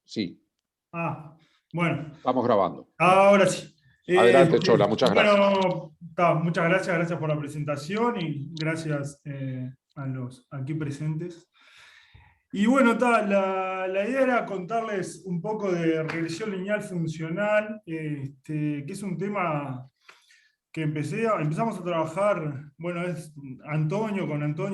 Sí, Bueno, estamos grabando. ahora sí. Adelante, Chola, muchas gracias. Bueno, muchas gracias por la presentación y gracias a los aquí presentes. Y bueno, la idea era contarles un poco de regresión lineal funcional, que es un tema que empezamos a trabajar, bueno, es con Antonio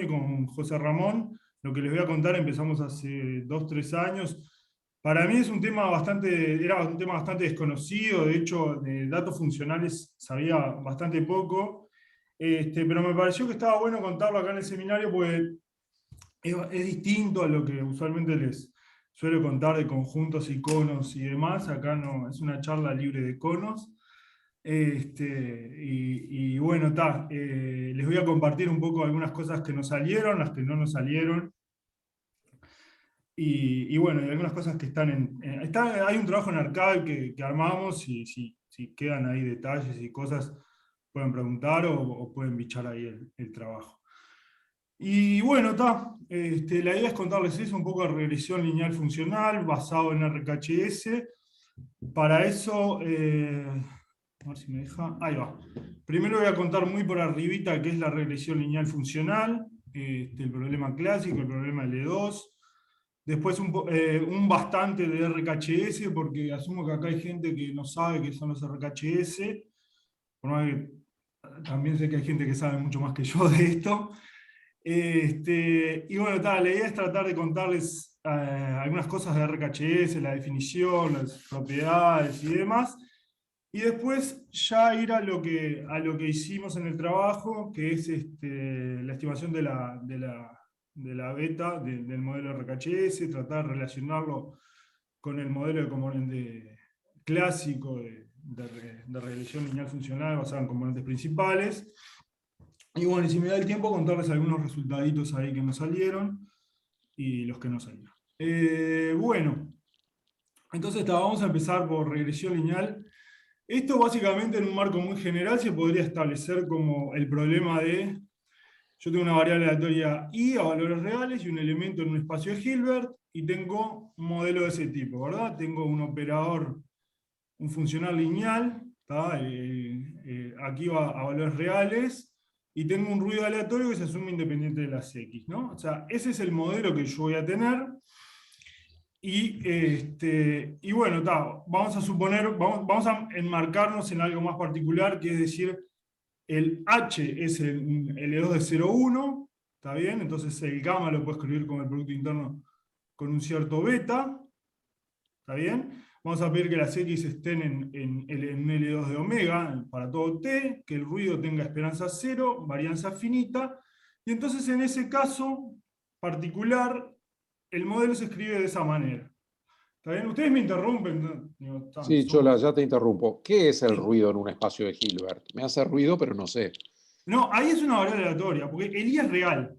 y con José Ramón. Lo que les voy a contar empezamos hace 2, 3 años. Para mí era un tema bastante desconocido, de hecho, de datos funcionales sabía bastante poco, pero me pareció que estaba bueno contarlo acá en el seminario, porque es distinto a lo que usualmente les suelo contar de conjuntos, iconos y demás. Acá no, es una charla libre de conos. Y bueno, les voy a compartir un poco algunas cosas que nos salieron, las que no nos salieron. Y bueno, y algunas cosas que están hay un trabajo en Archive que armamos, y si quedan ahí detalles y cosas, pueden preguntar o pueden bichar ahí el trabajo. Y bueno, la idea es contarles eso, un poco de regresión lineal funcional basado en RKHS. Para eso, a ver si me deja, ahí va. Primero voy a contar muy por arribita qué es la regresión lineal funcional, el problema clásico, el problema L2. Después un bastante de RKHS, porque asumo que acá hay gente que no sabe qué son los RKHS, por más que también sé que hay gente que sabe mucho más que yo de esto. Y bueno, la idea es tratar de contarles algunas cosas de RKHS, la definición, las propiedades y demás, y después ya ir a lo que hicimos en el trabajo, que es la estimación de la beta del modelo RKHS, tratar de relacionarlo con el modelo de componente clásico de regresión lineal funcional basado en componentes principales. Y bueno, y si me da el tiempo, contarles algunos resultaditos ahí que nos salieron y los que no salieron. Bueno, entonces vamos a empezar por regresión lineal. Esto básicamente en un marco muy general se podría establecer como el problema de: yo tengo una variable aleatoria i a valores reales y un elemento en un espacio de Hilbert, y tengo un modelo de ese tipo, ¿verdad? Tengo un operador, un funcional lineal, aquí va a valores reales, y tengo un ruido aleatorio que se asume independiente de las X, ¿no? O sea, ese es el modelo que yo voy a tener. Y bueno, vamos a suponer, vamos a enmarcarnos en algo más particular, que es decir, el H es el L2 de 0,1, ¿está bien? Entonces el gamma lo puedo escribir como el producto interno con un cierto beta, ¿está bien? Vamos a pedir que las X estén en L2 de omega para todo T, que el ruido tenga esperanza 0, varianza finita, y entonces en ese caso particular, el modelo se escribe de esa manera. ¿Está bien? Ustedes me interrumpen, ¿no? Digo, Sí, Chola, ya te interrumpo. ¿Qué es el ruido en un espacio de Hilbert? Me hace ruido, pero no sé. No, ahí es una variable aleatoria, porque el I es real.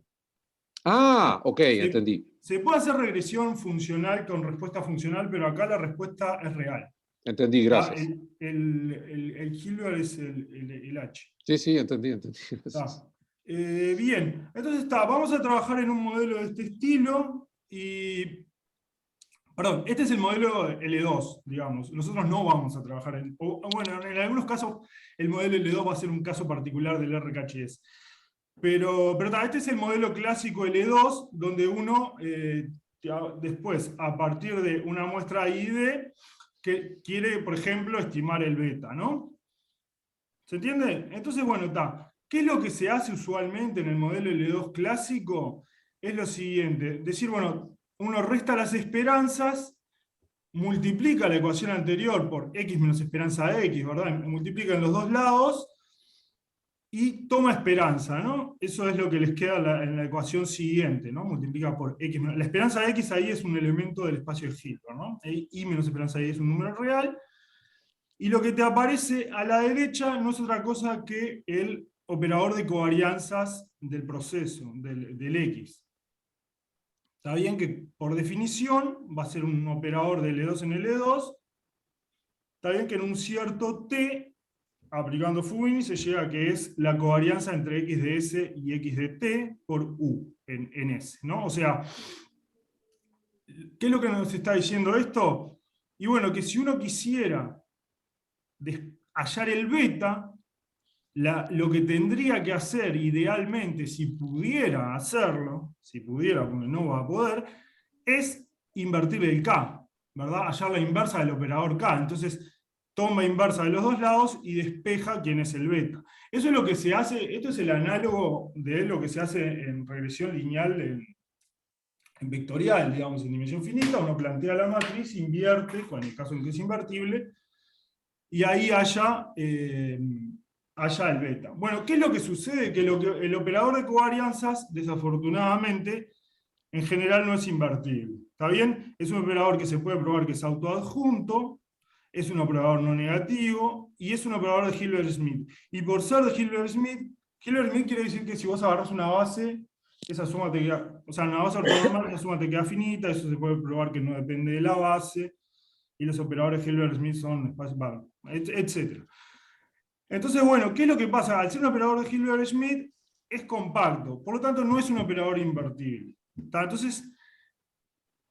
Ah, ok, Se, entendí. se puede hacer regresión funcional con respuesta funcional, pero acá la respuesta es real. Entendí, gracias. El Hilbert es el H. Sí, sí, entendí, gracias. Bien, entonces vamos a trabajar en un modelo de este estilo. Perdón, este es el modelo L2, digamos. Nosotros no vamos a trabajar bueno, en algunos casos el modelo L2 va a ser un caso particular del RKHS. Pero este es el modelo clásico L2, donde uno después, a partir de una muestra ID, que quiere, por ejemplo, estimar el beta, ¿no? ¿Se entiende? Entonces, bueno, ¿qué es lo que se hace usualmente en el modelo L2 clásico? Es lo siguiente: decir, bueno, uno resta las esperanzas, multiplica la ecuación anterior por x menos esperanza de x, ¿verdad? Multiplica en los dos lados y toma esperanza, ¿no? Eso es lo que les queda en la ecuación siguiente, ¿no? Multiplica por x menos... La esperanza de x ahí es un elemento del espacio de Hilbert, ¿no? Y menos esperanza de y es un número real. Y lo que te aparece a la derecha no es otra cosa que el operador de covarianzas del proceso, del X. Está bien que por definición va a ser un operador de L2 en L2. Está bien que en un cierto T, aplicando Fubini, se llega a que es la covarianza entre X de S y X de T por U en S, ¿no? O sea, ¿Qué es lo que nos está diciendo esto? Y bueno, que si uno quisiera hallar el beta, lo que tendría que hacer idealmente, si pudiera hacerlo, si pudiera, porque no va a poder, es invertir el K, ¿verdad? Hallar la inversa del operador K. Entonces, toma inversa de los dos lados y despeja quién es el beta. Eso es lo que se hace, esto es el análogo de lo que se hace en regresión lineal en vectorial, digamos, en dimensión finita. Uno plantea la matriz, invierte, con el caso en que es invertible, y ahí haya el beta. Bueno, ¿qué es lo que sucede? Que el operador de covarianzas, desafortunadamente, en general no es invertible. ¿Está bien? Es un operador que se puede probar que es autoadjunto, es un operador no negativo, y es un operador de Hilbert-Smith. Y por ser de Hilbert-Smith, Hilbert-Smith quiere decir que si vos agarrás una base, esa suma te queda, o sea, una base ortonormal, esa suma te queda finita, eso se puede probar que no depende de la base, y los operadores Hilbert-Smith son etc. Entonces, bueno, ¿qué es lo que pasa? Al ser un operador de Hilbert-Smith, es compacto, por lo tanto no es un operador invertible. Entonces,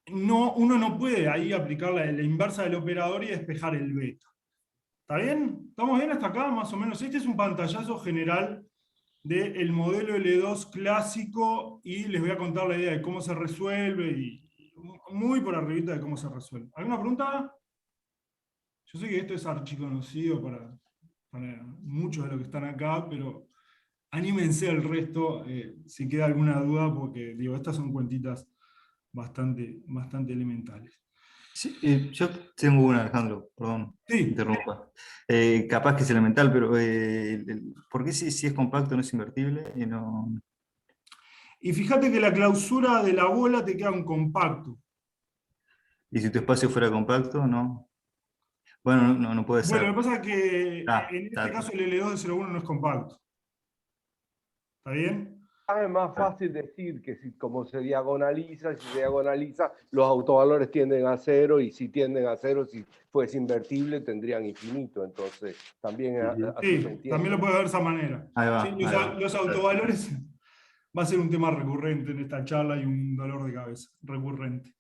uno no puede ahí aplicar la inversa del operador y despejar el beta. ¿Está bien? ¿Estamos bien hasta acá? Más o menos. Este es un pantallazo general del modelo L2 clásico y les voy a contar la idea de cómo se resuelve y muy por arribita de cómo se resuelve. ¿Alguna pregunta? Yo sé que esto es archiconocido para muchos de los que están acá, pero anímense al resto si queda alguna duda, porque digo, estas son cuentitas bastante elementales. Sí, yo tengo una, Alejandro, perdón, Sí, interrumpa. Capaz que es elemental, pero ¿por qué si es compacto no es invertible? y fíjate que la clausura de la bola te queda un compacto. Y si tu espacio fuera compacto, no. Bueno, no puede Bueno, lo ser. que pasa es que en este Está. caso el L2 de 0,1 no es compacto. ¿Está bien? Es más fácil decir que como se diagonaliza, si se diagonaliza, los autovalores tienden a cero, y si tienden a cero, si fuese invertible, tendrían infinito. Entonces, también así se Sí, entiende. también lo puedes ver de esa manera. Ahí va, Sí, ahí va. los autovalores va a ser un tema recurrente en esta charla y un dolor de cabeza recurrente.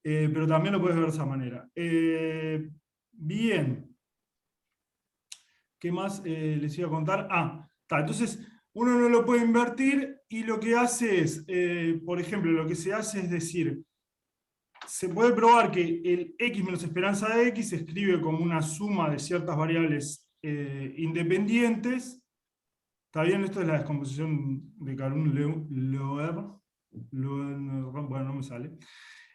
Pero también lo puedes ver de esa manera. Bien. ¿Qué más les iba a contar? Entonces, uno no lo puede invertir y lo que hace es, por ejemplo, lo que se hace es decir, se puede probar que el x menos esperanza de x se escribe como una suma de ciertas variables independientes. ¿Está bien? Esto es la descomposición de Carun-Loewe. Bueno, no me sale.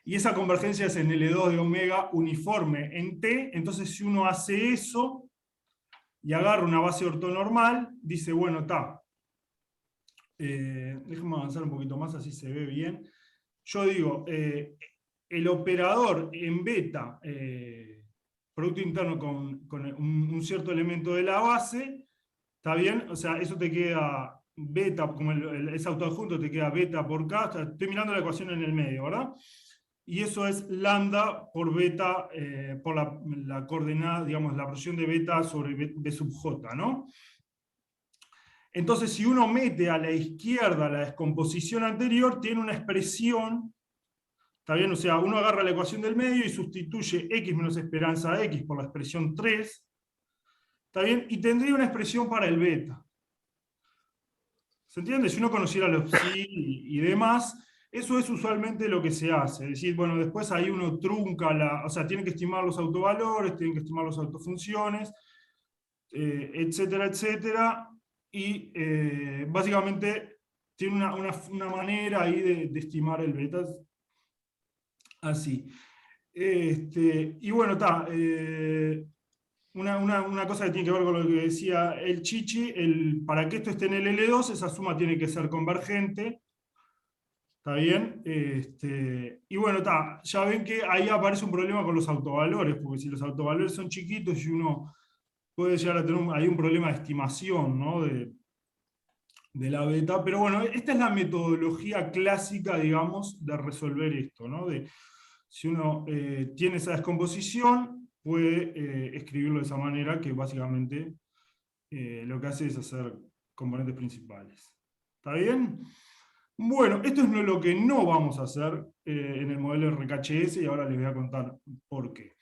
Y esa convergencia es en L2 de omega uniforme en T. Entonces, si uno hace eso y agarra una base ortonormal, dice, bueno, está. Déjame avanzar un poquito más, así se ve bien. Yo digo, el operador en beta, producto interno con un cierto elemento de la base, ¿está bien? O sea, eso te queda beta, como es autoadjunto, te queda beta por K. Estoy mirando la ecuación en el medio, ¿verdad? Y eso es lambda por beta, por la coordenada, digamos, la presión de beta sobre B sub J, ¿no? Entonces, si uno mete a la izquierda la descomposición anterior, tiene una expresión, ¿está bien? O sea, uno agarra la ecuación del medio y sustituye x menos esperanza de x por la expresión 3, ¿está bien? Y tendría una expresión para el beta. ¿Se entiende? Si uno conociera los psi y demás, eso es usualmente lo que se hace. Es decir, bueno, después ahí uno trunca, o sea, tiene que estimar los autovalores, tiene que estimar las autofunciones, etcétera, etcétera. Y básicamente tiene una manera ahí de estimar el beta. Así. Y bueno, está. Una cosa que tiene que ver con lo que decía el Chichi, para que esto esté en el L2, esa suma tiene que ser convergente. ¿Está bien? Y bueno, ya ven que ahí aparece un problema con los autovalores, porque si los autovalores son chiquitos y uno puede llegar a tener ahí un problema de estimación, ¿no? de la beta. Pero bueno, esta es la metodología clásica, digamos, de resolver esto, ¿no? Si uno tiene esa descomposición, puede escribirlo de esa manera, que básicamente lo que hace es hacer componentes principales. ¿Está bien? Bueno, esto es lo que no vamos a hacer en el modelo RKHS y ahora les voy a contar por qué.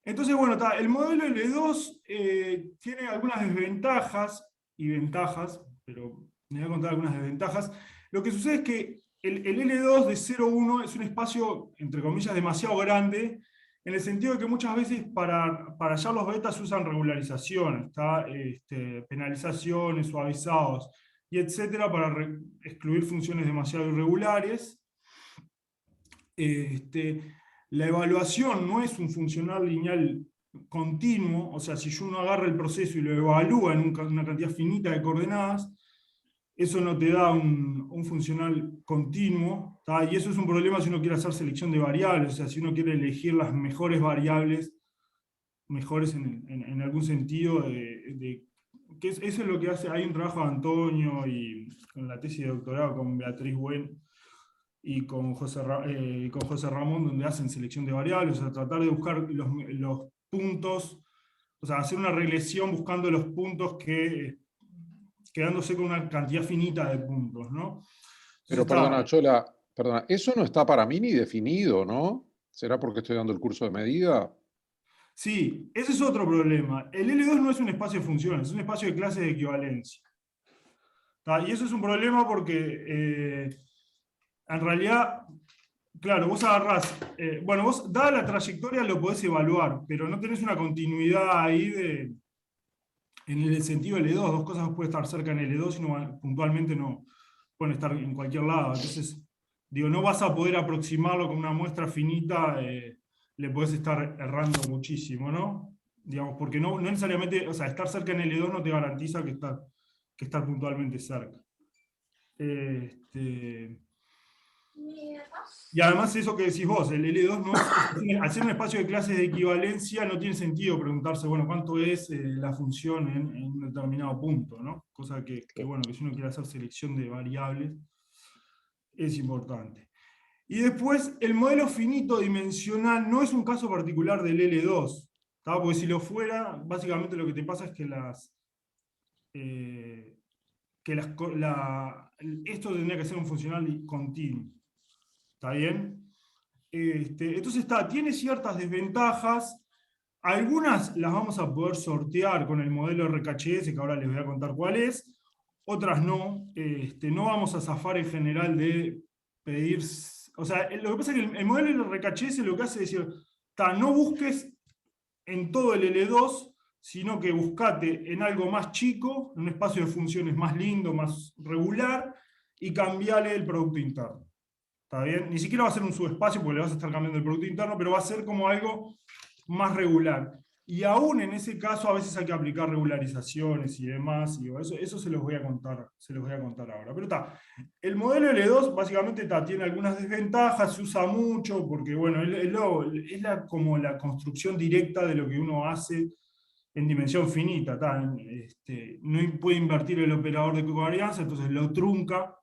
Entonces, bueno, el modelo L2 tiene algunas desventajas y ventajas, pero les voy a contar algunas desventajas. Lo que sucede es que el L2 de 0,1 es un espacio, entre comillas, demasiado grande, en el sentido de que muchas veces para hallar los betas se usan regularizaciones, penalizaciones, suavizados, y etcétera, para excluir funciones demasiado irregulares. La evaluación no es un funcional lineal continuo, o sea, si uno agarra el proceso y lo evalúa en una cantidad finita de coordenadas, eso no te da un funcional continuo, ¿tá? Y eso es un problema si uno quiere hacer selección de variables, o sea, si uno quiere elegir las mejores variables, mejores en algún sentido, que eso es lo que hace. Hay un trabajo de Antonio y en la tesis de doctorado con Beatriz Buen y con José Ramón, donde hacen selección de variables, o sea, tratar de buscar los puntos, o sea, hacer una regresión buscando los puntos quedándose con una cantidad finita de puntos, ¿no? Pero perdona, Chola, perdona, eso no está para mí ni definido, ¿no? ¿Será porque estoy dando el curso de medida? Sí, ese es otro problema. El L2 no es un espacio de funciones, es un espacio de clases de equivalencia. Y eso es un problema porque en realidad, claro, vos agarrás, bueno, vos dada la trayectoria lo podés evaluar, pero no tenés una continuidad ahí en el sentido L2, dos cosas pueden estar cerca en L2 y puntualmente no pueden estar en cualquier lado. Entonces, digo, no vas a poder aproximarlo con una muestra finita, le podés estar errando muchísimo, ¿no? Digamos, porque no necesariamente, o sea, estar cerca en L2 no te garantiza que estar puntualmente cerca. Y además eso que decís vos, el L2 no es, al ser un espacio de clases de equivalencia no tiene sentido preguntarse, bueno, cuánto es la función en un determinado punto, ¿no? Cosa que, bueno, que si uno quiere hacer selección de variables, es importante. Y después, el modelo finito dimensional no es un caso particular del L2, ¿tá? Porque si lo fuera, básicamente lo que te pasa es que esto tendría que ser un funcional continuo. ¿Está bien? Entonces tiene ciertas desventajas. Algunas las vamos a poder sortear con el modelo RKHS, que ahora les voy a contar cuál es. Otras no. No vamos a zafar en general de pedir... O sea, lo que pasa es que el modelo RKHS lo que hace es decir, no busques en todo el L2, sino que buscate en algo más chico, en un espacio de funciones más lindo, más regular, y cambiale el producto interno. ¿Está bien? Ni siquiera va a ser un subespacio porque le vas a estar cambiando el producto interno, pero va a ser como algo más regular. Y aún en ese caso a veces hay que aplicar regularizaciones y demás, y eso se los voy a contar ahora. Pero el modelo L2 básicamente tiene algunas desventajas, se usa mucho, porque bueno, es como la construcción directa de lo que uno hace en dimensión finita. No puede invertir el operador de covarianza, entonces lo trunca,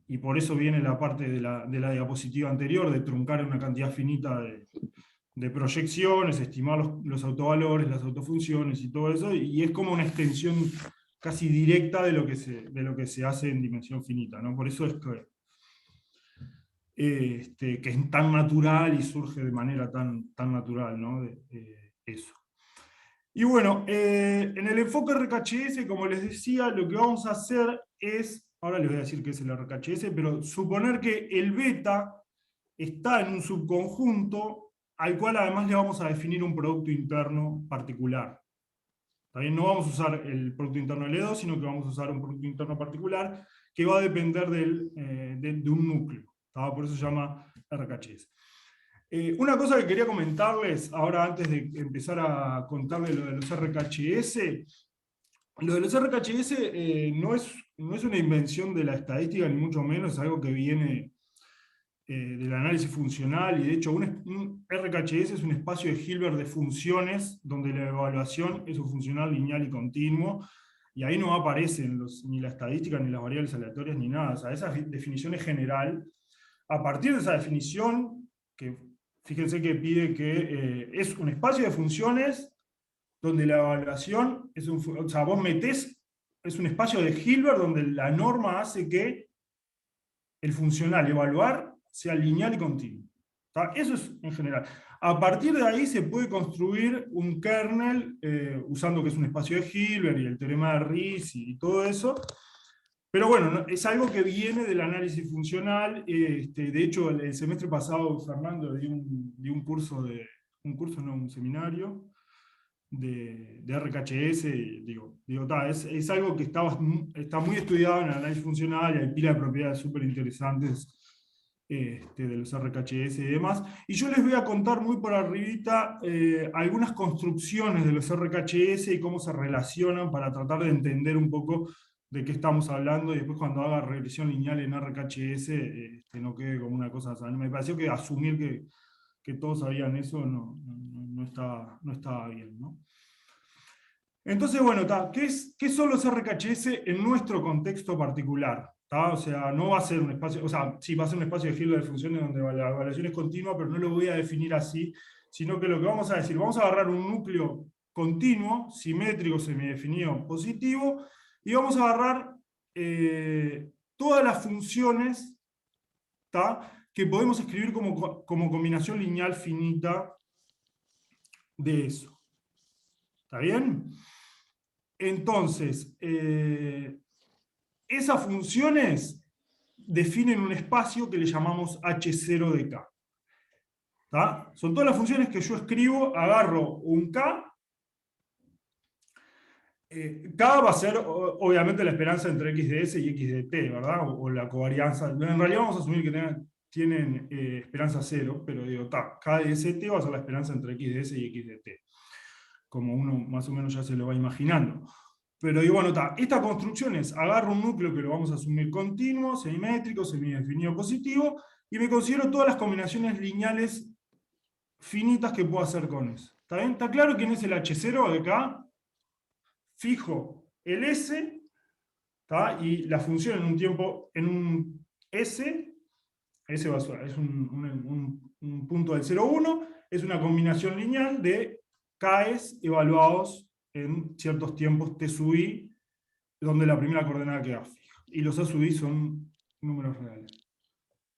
y por eso viene la parte de la diapositiva anterior, de truncar una cantidad finita de proyecciones, estimar los autovalores, las autofunciones y todo eso, y es como una extensión casi directa de lo que se hace en dimensión finita, ¿no? Por eso es que es tan natural y surge de manera tan natural, ¿no? Eso. Y bueno, en el enfoque RKHS, como les decía, lo que vamos a hacer es, ahora les voy a decir qué es el RKHS, pero suponer que el beta está en un subconjunto al cual además le vamos a definir un producto interno particular. También no vamos a usar el producto interno L2, sino que vamos a usar un producto interno particular que va a depender de un núcleo. Por eso se llama RKHS. Una cosa que quería comentarles ahora antes de empezar a contarles lo de los RKHS. Lo de los RKHS no es una invención de la estadística, ni mucho menos, es algo que viene del análisis funcional, y de hecho un RKHS es un espacio de Hilbert de funciones donde la evaluación es un funcional lineal y continuo, y ahí no aparecen ni la estadística, ni las variables aleatorias, ni nada. O sea, esa definición es general. A partir de esa definición, que fíjense que pide que es un espacio de funciones donde la evaluación es o sea, vos metés, es un espacio de Hilbert donde la norma hace que el funcional evaluar sea lineal y continuo. ¿Tá? Eso es en general. A partir de ahí se puede construir un kernel usando que es un espacio de Hilbert y el teorema de Riesz y todo eso. Pero bueno, es algo que viene del análisis funcional. De hecho, el semestre pasado, Fernando, di un curso un seminario de RKHS. Es algo que está muy estudiado en el análisis funcional y hay pila de propiedades súper interesantes de los RKHS y demás. Y yo les voy a contar muy por arribita algunas construcciones de los RKHS y cómo se relacionan para tratar de entender un poco de qué estamos hablando, y después cuando haga regresión lineal en RKHS no quede como una cosa. O sea, me pareció que asumir que todos sabían eso no estaba bien, ¿no? Entonces, bueno, ¿qué son los RKHS en nuestro contexto particular? ¿Tá? O sea, no va a ser un espacio, o sea, sí, va a ser un espacio de Hilbert de funciones donde la evaluación es continua, pero no lo voy a definir así, sino que lo que vamos a decir, vamos a agarrar un núcleo continuo, simétrico, semidefinido, positivo, y vamos a agarrar todas las funciones, ¿tá?, que podemos escribir como combinación lineal finita de eso. ¿Está bien? Entonces, esas funciones definen un espacio que le llamamos H0 de K. ¿Tá? Son todas las funciones que yo escribo, agarro un K. K va a ser, obviamente, la esperanza entre x de s y x de t, ¿verdad? O la covarianza. En realidad vamos a asumir que tienen esperanza 0, pero digo, K de st va a ser la esperanza entre x de s y x de t. Como uno más o menos ya se lo va imaginando. Pero digo, bueno, esta construcción es, agarro un núcleo que lo vamos a asumir continuo, semimétrico, semidefinido positivo, y me considero todas las combinaciones lineales finitas que puedo hacer con eso. ¿Está bien? ¿Está claro quién es el H0 de acá? Fijo el S, ¿tá? Y la función en un tiempo, en un S es un punto del 0,1, es una combinación lineal de Ks evaluados en ciertos tiempos t sub i, donde la primera coordenada queda fija. Y los a sub i son números reales.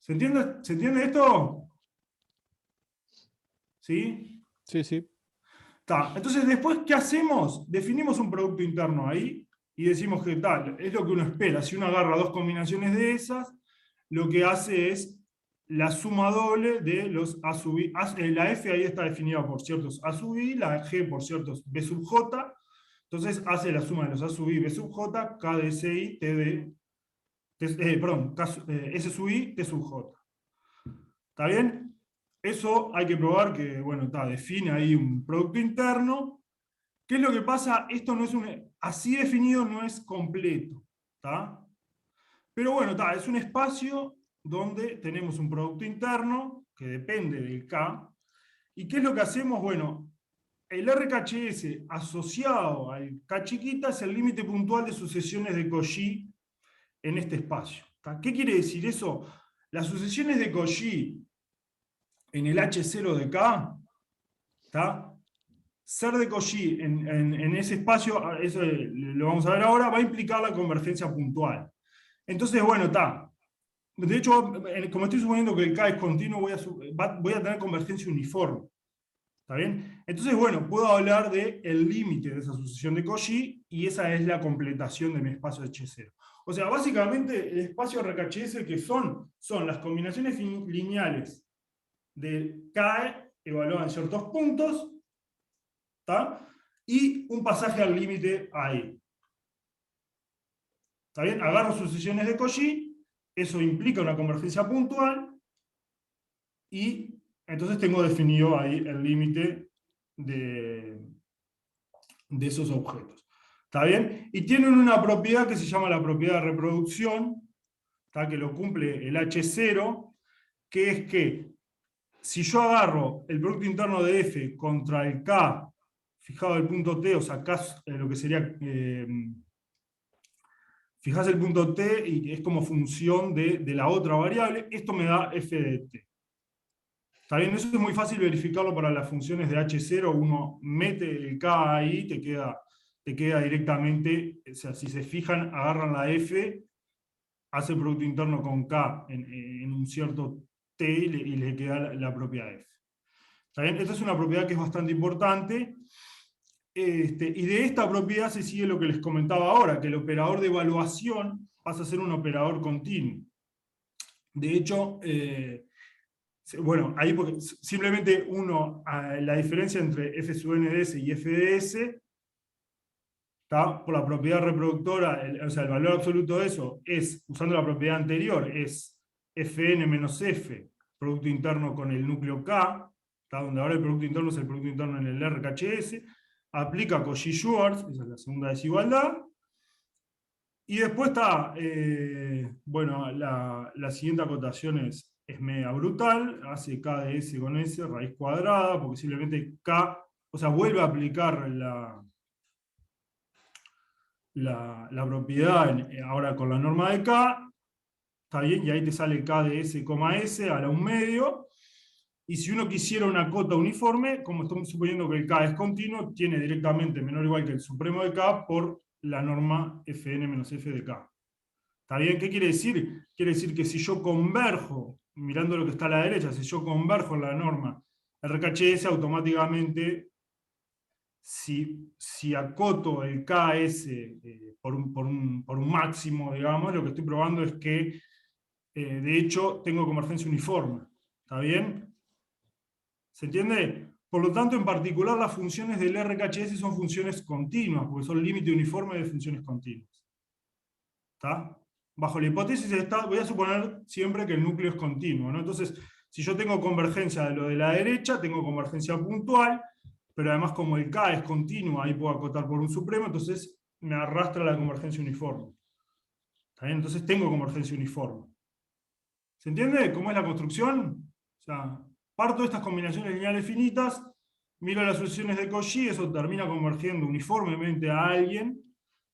¿Se entiende esto? ¿Sí? Sí, sí. Entonces, después, ¿qué hacemos? Definimos un producto interno ahí y decimos que tal, es lo que uno espera. Si uno agarra dos combinaciones de esas, lo que hace es la suma doble de los A sub I. La F ahí está definida por ciertos A sub I, la G por ciertos B sub J. Entonces hace la suma de los A sub I, B sub J, K de S I, T de... S sub I, T sub J. ¿Está bien? Eso hay que probar que, bueno, define ahí un producto interno. ¿Qué es lo que pasa? Esto no es así definido, no es completo. ¿Tá? Pero bueno, es un espacio donde tenemos un producto interno que depende del K. ¿Y qué es lo que hacemos? Bueno, el RKHS asociado al K chiquita es el límite puntual de sucesiones de Cauchy en este espacio. ¿Tá? ¿Qué quiere decir eso? Las sucesiones de Cauchy en el H0 de K, ¿tá? Ser de Cauchy en ese espacio, eso lo vamos a ver ahora, va a implicar la convergencia puntual. Entonces, bueno, de hecho, como estoy suponiendo que el K es continuo, voy a tener convergencia uniforme. ¿Está bien? Entonces, bueno, puedo hablar del límite de esa sucesión de Cauchy, y esa es la completación de mi espacio H0. O sea, básicamente, el espacio RKHS que son las combinaciones lineales de K evaluada en ciertos puntos, ¿tá? Y un pasaje al límite ahí. ¿Está bien? Agarro sucesiones de Cauchy, eso implica una convergencia puntual, y entonces tengo definido ahí el límite de esos objetos. ¿Está bien? Y tienen una propiedad que se llama la propiedad de reproducción, ¿tá? Que lo cumple el H0, que es que si yo agarro el producto interno de F contra el K fijado el punto T, o sea, K lo que sería... fijás el punto T y es como función de la otra variable, esto me da F de T. ¿Está bien? Eso es muy fácil verificarlo para las funciones de H0, uno mete el K ahí, te queda directamente, o sea, si se fijan, agarran la F hace el Producto Interno con K en un cierto T y le queda la propiedad F. ¿Está bien? Esta es una propiedad que es bastante importante. Y de esta propiedad se sigue lo que les comentaba ahora, que el operador de evaluación pasa a ser un operador continuo. De hecho, bueno, ahí porque simplemente la diferencia entre f sub n de s y f de s, ¿está? Por la propiedad reproductora, o sea, el valor absoluto de eso es, usando la propiedad anterior, es fn menos f, producto interno con el núcleo K, ¿está? Donde ahora el producto interno es el producto interno en el RKHS, aplica Cauchy-Schwarz, esa es la segunda desigualdad, y después está, bueno, la siguiente acotación es media brutal, hace K de S con S, raíz cuadrada, porque simplemente K, o sea, vuelve a aplicar la propiedad ahora con la norma de K, está bien, y ahí te sale K de S, S a la 1/2, y si uno quisiera una cota uniforme, como estamos suponiendo que el K es continuo, tiene directamente menor o igual que el supremo de K por la norma Fn menos F de K. ¿Está bien? ¿Qué quiere decir? Quiere decir que si yo converjo, mirando lo que está a la derecha, si yo converjo la norma RKHS, automáticamente, si acoto el KS por un máximo, digamos, lo que estoy probando es que, de hecho, tengo convergencia uniforme. ¿Está bien? ¿Se entiende? Por lo tanto, en particular, las funciones del RKHS son funciones continuas, porque son límite uniforme de funciones continuas. ¿Está? Bajo la hipótesis esta, voy a suponer siempre que el núcleo es continuo, ¿no? Entonces, si yo tengo convergencia de lo de la derecha, tengo convergencia puntual, pero además como el K es continuo, ahí puedo acotar por un supremo, entonces me arrastra la convergencia uniforme. ¿Está bien? Entonces tengo convergencia uniforme. ¿Se entiende cómo es la construcción? O sea, parto de estas combinaciones lineales finitas, miro las soluciones de Cauchy, eso termina convergiendo uniformemente a alguien,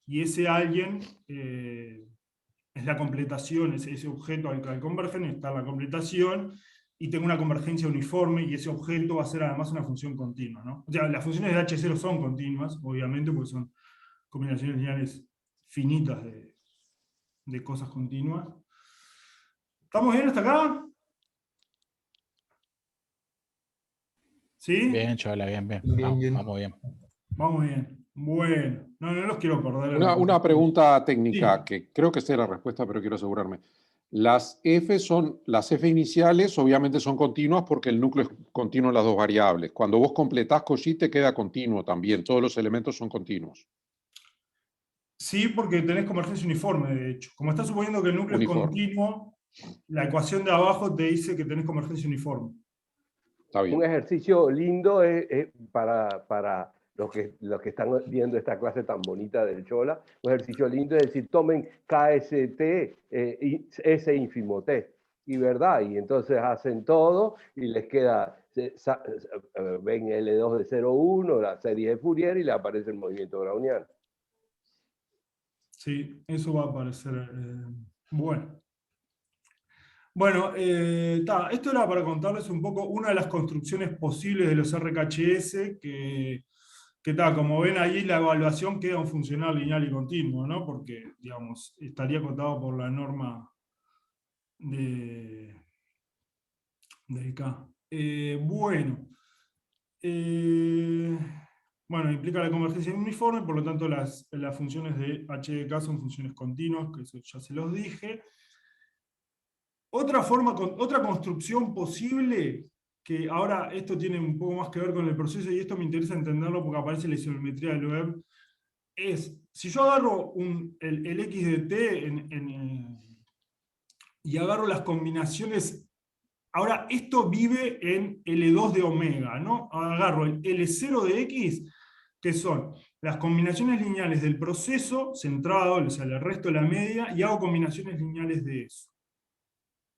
y ese alguien es la completación, ese objeto al que convergen, está la completación, y tengo una convergencia uniforme, y ese objeto va a ser además una función continua, ¿no? O sea, las funciones de H0 son continuas, obviamente, porque son combinaciones lineales finitas de cosas continuas. ¿Estamos bien hasta acá? ¿Sí? Bien, Chola, bien, bien. Vamos bien. Vamos bien. Bueno, no los quiero perder. Una pregunta técnica, Sí. que creo que sé la respuesta, pero quiero asegurarme. Las F iniciales, obviamente son continuas porque el núcleo es continuo en las dos variables. Cuando vos completás Cauchy te queda continuo también, todos los elementos son continuos. Sí, porque tenés convergencia uniforme, de hecho. Como estás suponiendo que el núcleo es continuo, la ecuación de abajo te dice que tenés convergencia uniforme. Está bien. Un ejercicio lindo es para los que están viendo esta clase tan bonita del Chola, un ejercicio lindo es decir, tomen KST, S ínfimo T, y verdad, y entonces hacen todo y les queda, ven L2 de 0,1, la serie de Fourier y le aparece el movimiento browniano. Sí, eso va a aparecer. Bueno. Bueno, esto era para contarles un poco una de las construcciones posibles de los RKHS, que como ven ahí, la evaluación queda un funcional lineal y continuo, ¿no? Porque, digamos, estaría acotado por la norma de K. Bueno, implica la convergencia uniforme, por lo tanto las funciones de h de K son funciones continuas, que eso ya se los dije. Otra construcción posible, que ahora esto tiene un poco más que ver con el proceso, y esto me interesa entenderlo porque aparece la isometría del web, es, si yo agarro el x de t y agarro las combinaciones, ahora esto vive en L2 de omega, ¿no? Agarro el L0 de x, que son las combinaciones lineales del proceso centrado, o sea, el resto de la media, y hago combinaciones lineales de eso.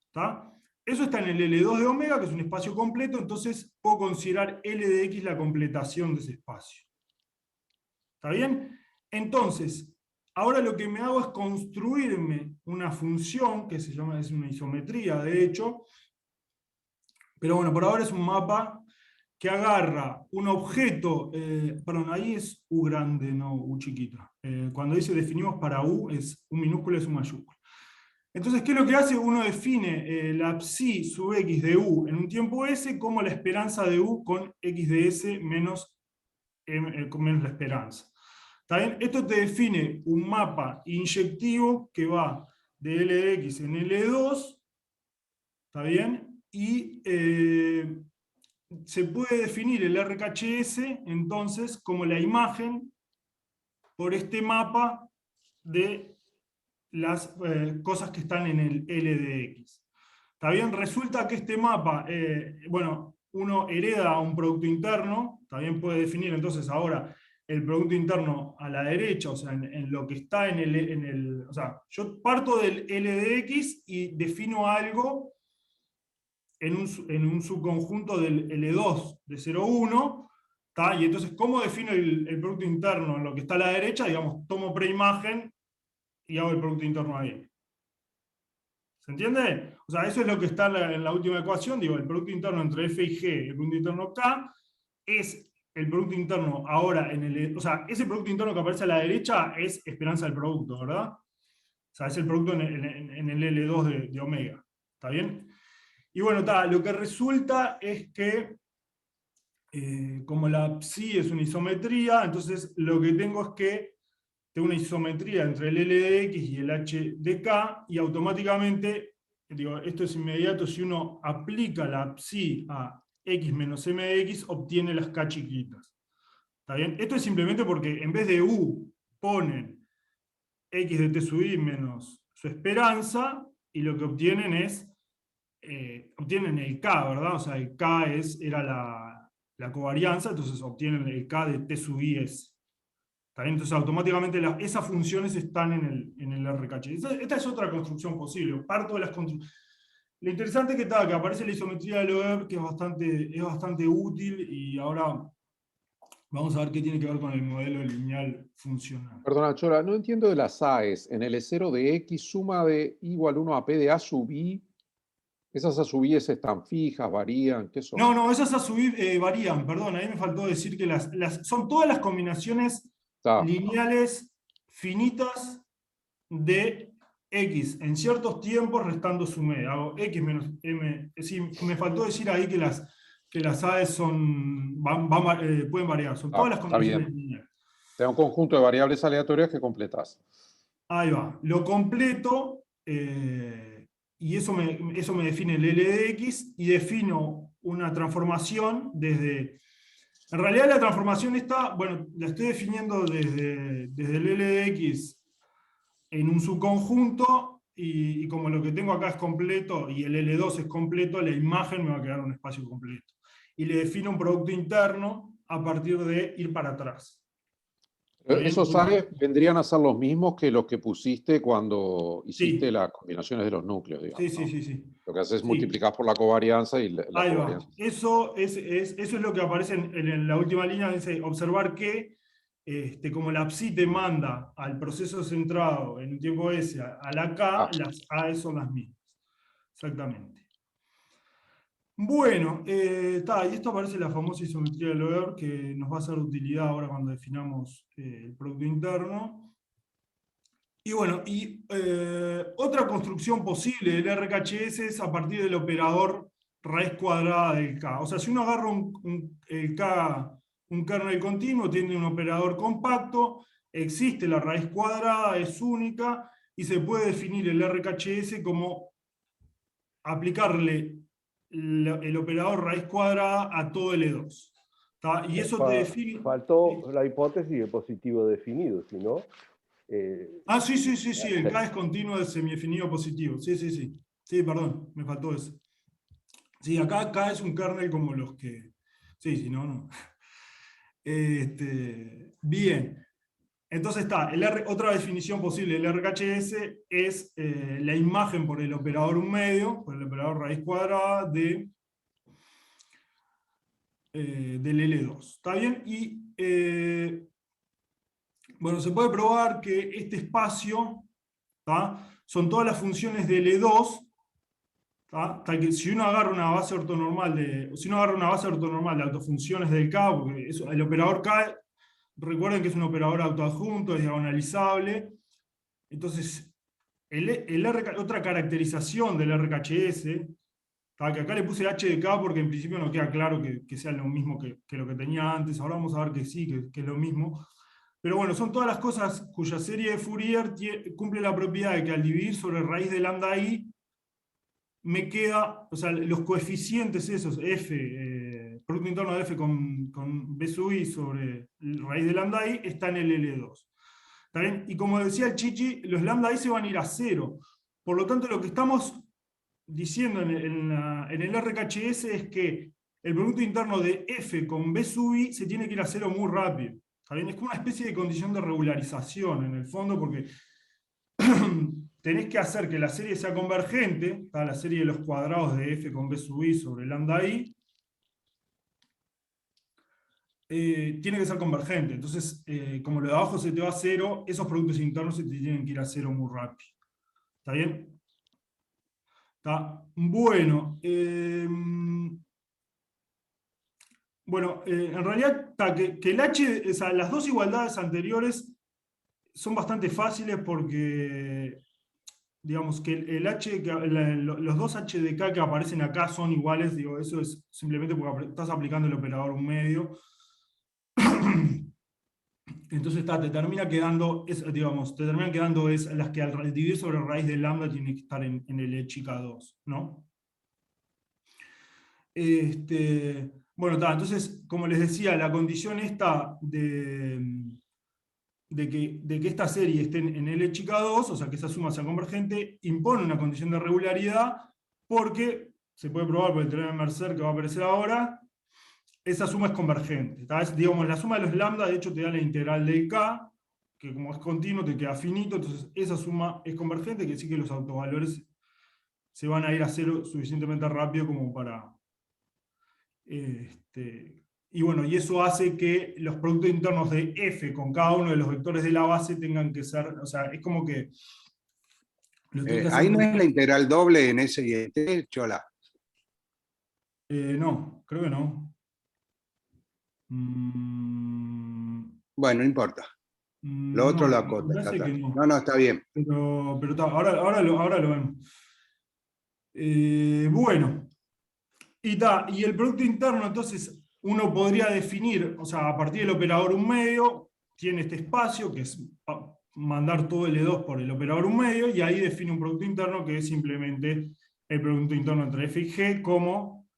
¿Está? Eso está en el L2 de omega, que es un espacio completo, entonces puedo considerar L de x la completación de ese espacio. ¿Está bien? Entonces, ahora lo que me hago es construirme una función, que se llama, es una isometría de hecho, pero bueno, por ahora es un mapa que agarra un objeto, perdón, ahí es U grande, no U chiquita. Cuando dice definimos para U, es U minúscula, es U mayúscula. Entonces, ¿qué es lo que hace? Uno define la psi sub x de u en un tiempo s como la esperanza de u con x de s menos, menos la esperanza. ¿Está bien? Esto te define un mapa inyectivo que va de L de x en L2, ¿está bien? Y se puede definir el RKHS entonces como la imagen por este mapa de las cosas que están en el L de x. ¿Está bien? Resulta que este mapa, bueno, uno hereda un producto interno, también puede definir entonces ahora el producto interno a la derecha, o sea, en lo que está en el... O sea, yo parto del L de x y defino algo en un subconjunto del L2 de 0,1, y entonces, ¿cómo defino el producto interno en lo que está a la derecha? Digamos, tomo preimagen y hago el producto interno ahí. ¿Se entiende? O sea, eso es lo que está en la última ecuación, digo, el producto interno entre f y g, el producto interno k, es el producto interno ahora en el... O sea, ese producto interno que aparece a la derecha es esperanza del producto, ¿verdad? O sea, es el producto en el L2 de omega. ¿Está bien? Y bueno, lo que resulta es que, como la psi es una isometría, entonces lo que tengo es que tengo una isometría entre el L de x y el h de k, y automáticamente, digo, esto es inmediato, si uno aplica la psi a x menos m de x, obtiene las k chiquitas. ¿Está bien? Esto es simplemente porque en vez de u ponen x de t sub i menos su esperanza, y lo que obtienen es, obtienen el k, ¿verdad? O sea, el k era la covarianza, entonces obtienen el k de t sub i s. ¿Está bien? Entonces automáticamente esas funciones están en el RKHS. Esta es otra construcción posible. Parto de las construcciones. Lo interesante es que aparece la isometría de Loeb, que es bastante útil, y ahora vamos a ver qué tiene que ver con el modelo lineal funcional. Perdona, Chora, no entiendo de las AES. En el E0 de X, suma de igual 1 a P de A sub I. ¿Esas A sub I están fijas, varían? ¿Qué son? No, esas a subir varían, perdón, ahí me faltó decir que son todas las combinaciones lineales finitas de x en ciertos tiempos restando su media. Hago x menos m. Es decir, me faltó decir ahí que las AES pueden variar. Son todas las combinaciones lineales. Te da un conjunto de variables aleatorias que completas. Ahí va. Lo completo, y eso me define el L de x, y defino una transformación desde... En realidad la transformación está, bueno, la estoy definiendo desde el L de x en un subconjunto, y como lo que tengo acá es completo y el L2 es completo, la imagen me va a quedar un espacio completo. Y le defino un producto interno a partir de ir para atrás. Esos AES vendrían a ser los mismos que los que pusiste cuando hiciste las combinaciones de los núcleos, digamos. Sí. Lo que haces es multiplicar por la covarianza y la Ahí covarianza. va. Eso es lo que aparece en la última línea, dice observar que como la psi te manda al proceso centrado en un tiempo S a la K, las AES son las mismas. Exactamente. Bueno, y esto aparece la famosa isometría de Loeb, que nos va a ser de utilidad ahora cuando definamos el producto interno. Y bueno, otra construcción posible del RKHS es a partir del operador raíz cuadrada del K. O sea, si uno agarra el K, un kernel continuo, tiene un operador compacto, existe la raíz cuadrada, es única, y se puede definir el RKHS como aplicarle el operador raíz cuadrada a todo L2. Y eso te define... Faltó la hipótesis de positivo definido, si no... Sí, el K es continuo de semidefinido positivo. Sí, perdón, me faltó eso. Sí, acá K es un kernel como los que... Sí, si no. Bien. Entonces otra definición posible del RKHS es la imagen por el operador un medio, por el operador raíz cuadrada del L2. ¿Está bien? Y bueno, se puede probar que este espacio son todas las funciones de L2, que si uno agarra una base ortonormal de autofunciones del K, porque el operador K, recuerden que es un operador autoadjunto, es diagonalizable, entonces otra caracterización del RKHS, que acá le puse H de K porque en principio no queda claro que sea lo mismo que lo que tenía antes. Ahora vamos a ver que sí, que es lo mismo. Pero bueno, son todas las cosas cuya serie de Fourier cumple la propiedad de que al dividir sobre raíz de lambda i, me queda, o sea, los coeficientes esos, f, producto interno de f con b sub i sobre raíz de lambda i, está en el L2. ¿Está bien? Y como decía el Chichi, los lambda i se van a ir a 0. Por lo tanto, lo que estamos diciendo en el RKHS es que el producto interno de f con b sub i se tiene que ir a 0 muy rápido. ¿Está bien? Es como una especie de condición de regularización en el fondo, porque tenés que hacer que la serie sea convergente, la serie de los cuadrados de f con b sub i sobre lambda i, tiene que ser convergente. Entonces, como lo de abajo se te va a 0, esos productos internos se te tienen que ir a 0 muy rápido. ¿Está bien? ¿Está? Bueno. En realidad, que el H, o sea, las dos igualdades anteriores son bastante fáciles porque, digamos, que el H, los dos H de K que aparecen acá son iguales, digo, eso es simplemente porque estás aplicando el operador un medio. Entonces te termina quedando, las que al dividir sobre raíz de lambda tienen que estar en el E chica 2, ¿no? Entonces, como les decía, la condición esta de que esta serie esté en L chica 2, o sea, que esa suma sea convergente, impone una condición de regularidad, porque se puede probar por el teorema de Mercer que va a aparecer ahora, esa suma es convergente. Digamos, la suma de los lambda, de hecho, te da la integral del K, que como es continuo, te queda finito, entonces esa suma es convergente, que sí que los autovalores se van a ir a 0 suficientemente rápido como para... y bueno, y eso hace que los productos internos de f con cada uno de los vectores de la base tengan que ser, o sea, es como que... Ahí no es la integral doble en S y en T, Chola. No, creo que no. Bueno, no importa. Lo otro lo acota. Parece que no. No, está bien. Pero ahora lo vemos. Bueno. Y el producto interno, entonces, uno podría definir, o sea, a partir del operador un medio, tiene este espacio, que es mandar todo L2 por el operador un medio, y ahí define un producto interno que es simplemente el producto interno entre f y g, como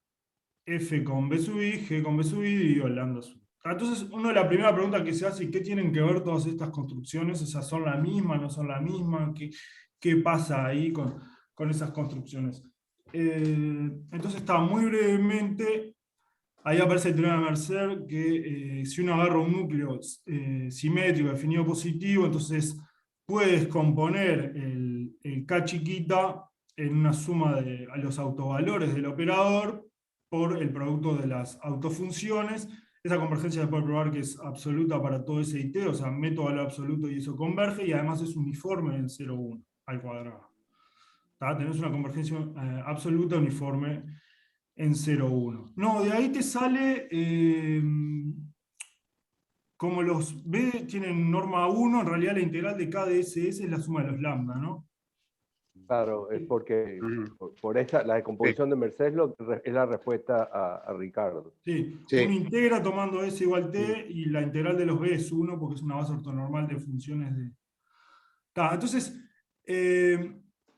f con b sub i, g con b sub i, dividido lambda sub. Entonces, la primera pregunta que se hace es: ¿qué tienen que ver todas estas construcciones? O sea, ¿son la misma, no son la misma? ¿Qué pasa ahí con esas construcciones? Entonces, muy brevemente, ahí aparece el teorema de Mercer, que si uno agarra un núcleo simétrico definido positivo, entonces puedes componer el K chiquita en una suma de los autovalores del operador por el producto de las autofunciones. Esa convergencia se puede probar que es absoluta para todo ese IT, o sea, meto valor absoluto y eso converge, y además es uniforme en 0,1 al cuadrado. Tenés una convergencia absoluta uniforme en 0,1. No, de ahí te sale, como los B tienen norma 1, en realidad la integral de K de SS es la suma de los lambda, ¿no? Claro, es porque por esa, la decomposición de Mercer es la respuesta a Ricardo. Sí, Sí. uno integra tomando S igual T, y la integral de los B es 1 porque es una base ortonormal de funciones de... Entonces,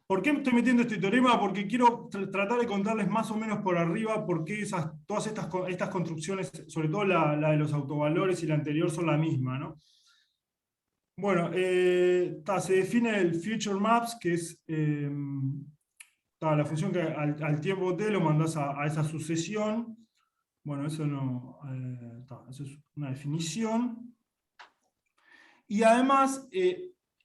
¿por qué estoy metiendo este teorema? Porque quiero tratar de contarles más o menos por arriba por qué todas estas construcciones, sobre todo la de los autovalores y la anterior, son la misma, ¿no? Bueno, se define el future maps, que es la función que al tiempo t lo mandás a esa sucesión. Bueno, eso no... eso es una definición. Y además,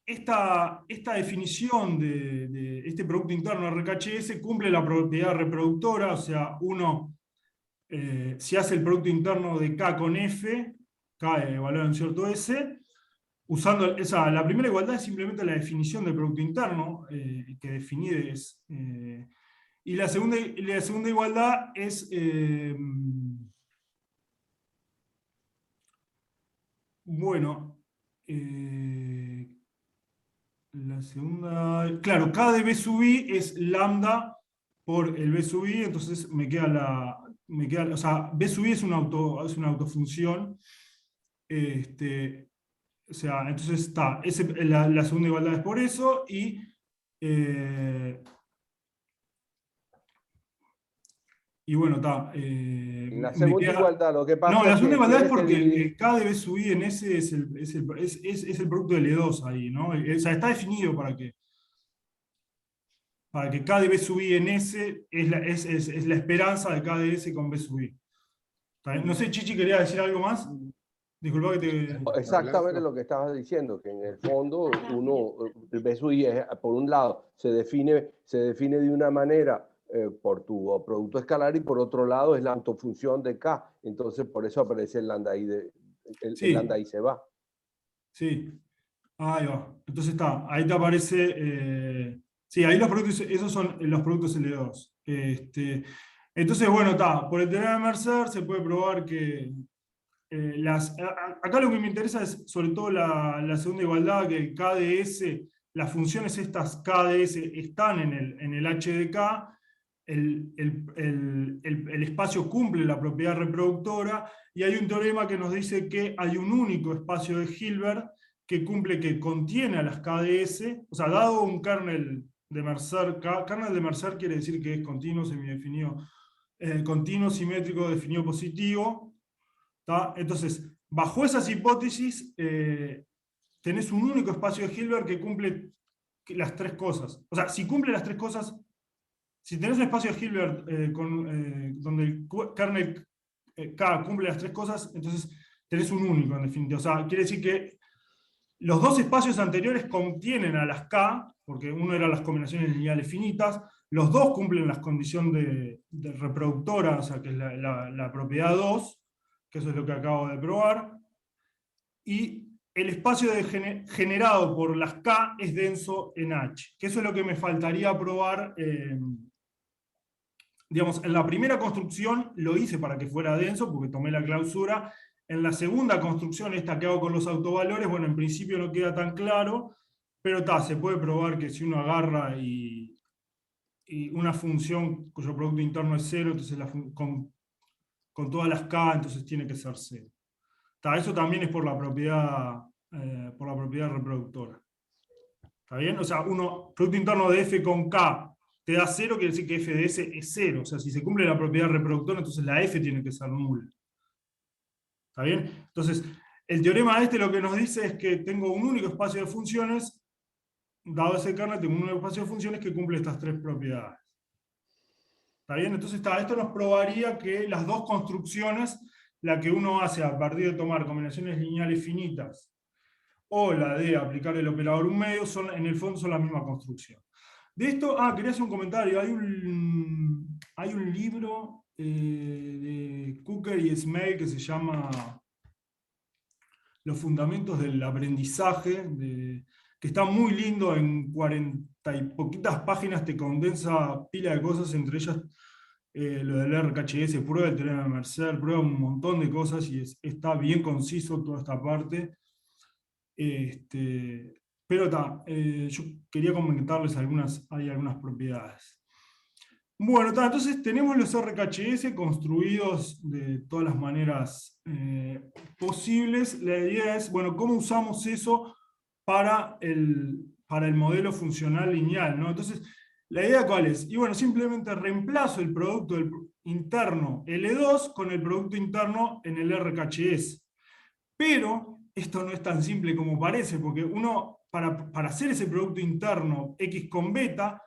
esta definición de este producto interno RKHS cumple la propiedad reproductora, o sea, si hace el producto interno de K con F, K evaluado en cierto S, usando la primera igualdad es simplemente la definición del producto interno, que definí y la segunda igualdad es... La segunda, claro, K de B sub I es lambda por el B sub I, entonces me queda, o sea, B sub I es una autofunción. O sea, entonces está, la segunda igualdad es por eso, y bueno, está. En la segunda igualdad, lo que No, pasa la es segunda que igualdad es tienes que porque dividir. el K de B sub I en S es el producto de L2 ahí, ¿no? O sea, está definido para que K de B sub I en S es la esperanza de K de S con B sub I. ¿Está bien? No sé, Chichi, ¿quería decir algo más? Disculpa que te... Exactamente lo que estabas diciendo, que en el fondo el BSUI es, por un lado se define de una manera por tu producto escalar y por otro lado es la autofunción de K. Entonces por eso aparece el lambda I, el lambda I se va. Sí, ahí va. Entonces está, ahí te aparece... sí, ahí los productos, esos son los productos L2. Entonces, bueno, está, por el teorema de Mercer se puede probar que acá lo que me interesa es sobre todo la segunda igualdad, que K de S, las funciones estas K de S están en el H de K, el espacio cumple la propiedad reproductora, y hay un teorema que nos dice que hay un único espacio de Hilbert que contiene a las K de S, o sea, dado un kernel de Mercer, kernel de Mercer quiere decir que es continuo, semidefinido, continuo, simétrico, definido positivo. Entonces, bajo esas hipótesis, tenés un único espacio de Hilbert que cumple las tres cosas. O sea, si cumple las tres cosas, si tenés un espacio de Hilbert donde el kernel K cumple las tres cosas, entonces tenés un único en definitiva. O sea, quiere decir que los dos espacios anteriores contienen a las K, porque uno era las combinaciones lineales finitas, los dos cumplen las condiciones de reproductora, o sea, que es la propiedad 2, que eso es lo que acabo de probar, y el espacio generado por las K es denso en H, que eso es lo que me faltaría probar. Digamos, en la primera construcción lo hice para que fuera denso, porque tomé la clausura. En la segunda construcción, esta que hago con los autovalores, bueno, en principio no queda tan claro, pero se puede probar que si uno agarra y una función cuyo producto interno es 0, entonces con todas las K, entonces tiene que ser 0. Eso también es por la propiedad reproductora. ¿Está bien? O sea, producto interno de F con K te da 0, quiere decir que F de S es 0. O sea, si se cumple la propiedad reproductora, entonces la F tiene que ser nula. ¿Está bien? Entonces, el teorema lo que nos dice es que tengo un único espacio de funciones, dado ese kernel, tengo un único espacio de funciones que cumple estas tres propiedades. ¿Está bien? Entonces, esto nos probaría que las dos construcciones, la que uno hace a partir de tomar combinaciones lineales finitas, o la de aplicar el operador un medio, en el fondo son la misma construcción. De esto, quería hacer un comentario. Hay un libro de Cooker y Smale que se llama Los fundamentos del aprendizaje, que está muy lindo, en 40 y poquitas páginas te condensa pila de cosas, entre ellas lo del RKHS, prueba el teorema de Mercer, prueba un montón de cosas y está bien conciso toda esta parte. Pero yo quería comentarles hay algunas propiedades. Bueno, entonces tenemos los RKHS construidos de todas las maneras posibles. La idea es, bueno, ¿cómo usamos eso para el modelo funcional lineal, ¿no? Entonces, ¿la idea cuál es? Y bueno, simplemente reemplazo el producto interno L2 con el producto interno en el RKHS. Pero esto no es tan simple como parece, porque uno, para hacer ese producto interno X con beta,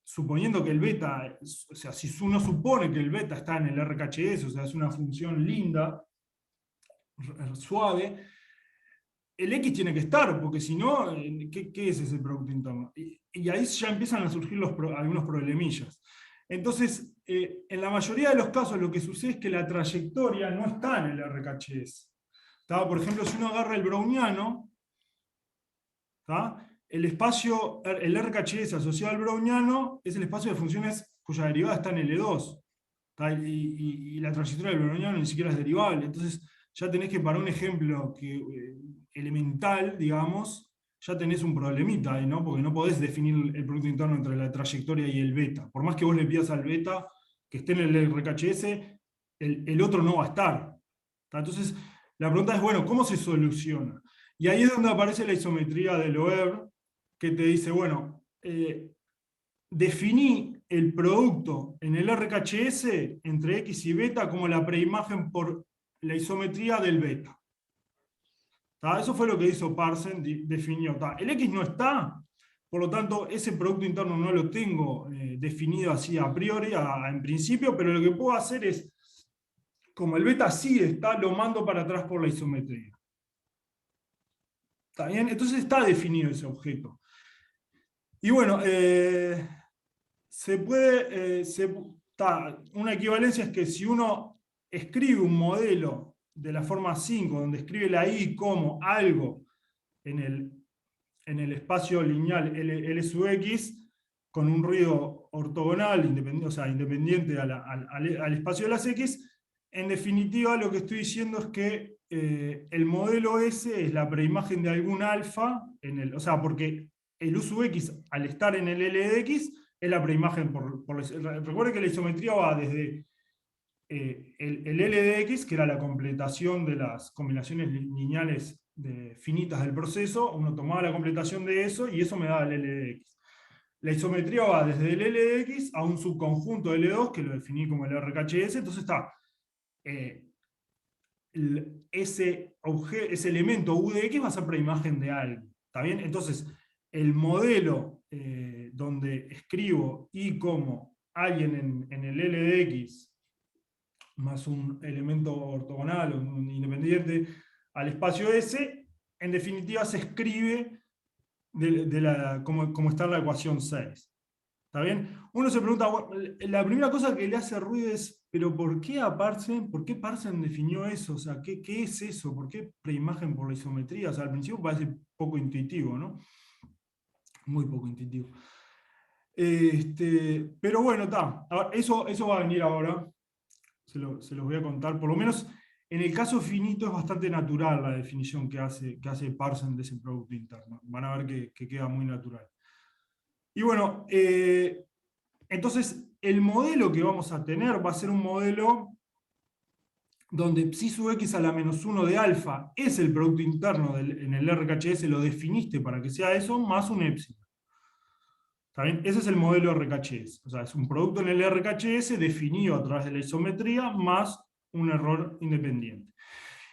suponiendo que el beta, o sea, si uno supone que el beta está en el RKHS, o sea, es una función linda, suave, el X tiene que estar, porque si no, ¿qué es ese producto interno? Y ahí ya empiezan a surgir algunos problemillas. Entonces, en la mayoría de los casos lo que sucede es que la trayectoria no está en el RKHS. Por ejemplo, si uno agarra el browniano, el espacio, el RKHS asociado al browniano es el espacio de funciones cuya derivada está en L2. Y la trayectoria del browniano ni siquiera es derivable. Entonces ya tenés que, para un ejemplo elemental, digamos, ya tenés un problemita ahí, ¿no? Porque no podés definir el producto interno entre la trayectoria y el beta. Por más que vos le pidas al beta que esté en el RKHS, el otro no va a estar. Entonces, la pregunta es, bueno, ¿cómo se soluciona? Y ahí es donde aparece la isometría de Loehr, que te dice, bueno, definí el producto en el RKHS entre X y beta como la preimagen por la isometría del beta. Eso fue lo que hizo Parsons, definió. El X no está, por lo tanto, ese producto interno no lo tengo definido así a priori, en principio, pero lo que puedo hacer es, como el beta sí está, lo mando para atrás por la isometría. ¿Está bien? Entonces está definido ese objeto. Y bueno, una equivalencia es que si uno escribe un modelo de la forma 5, donde escribe la I como algo en el espacio lineal L sub X, con un ruido ortogonal, independiente al espacio de las X, en definitiva lo que estoy diciendo es que el modelo S es la preimagen de algún alfa, porque el U sub X, al estar en el L de X, es la preimagen recuerden que la isometría va desde el L de X, que era la completación de las combinaciones lineales finitas del proceso, uno tomaba la completación de eso y eso me daba el L de X. La isometría va desde el L de X a un subconjunto de L2, que lo definí como el RKHS, entonces está ese elemento U de X va a ser preimagen de algo. ¿Está bien? Entonces, el modelo donde escribo I como alguien en el L de X, más un elemento ortogonal o un independiente al espacio S, en definitiva se escribe como está en la ecuación 6. ¿Está bien? Uno se pregunta, la primera cosa que le hace ruido es, pero ¿por qué Parsons definió eso? O sea, ¿qué es eso? ¿Por qué preimagen por la isometría? O sea, al principio parece poco intuitivo, ¿no? Muy poco intuitivo. Pero bueno, está. Eso va a venir ahora. Se los voy a contar. Por lo menos en el caso finito es bastante natural la definición que hace Parsons de ese producto interno. Van a ver que queda muy natural. Y bueno, entonces el modelo que vamos a tener va a ser un modelo donde psi sub x a la menos 1 de alfa es el producto interno en el RKHS, lo definiste para que sea eso, más un épsilon. ¿Está bien? Ese es el modelo RKHS. O sea, es un producto en el RKHS definido a través de la isometría más un error independiente.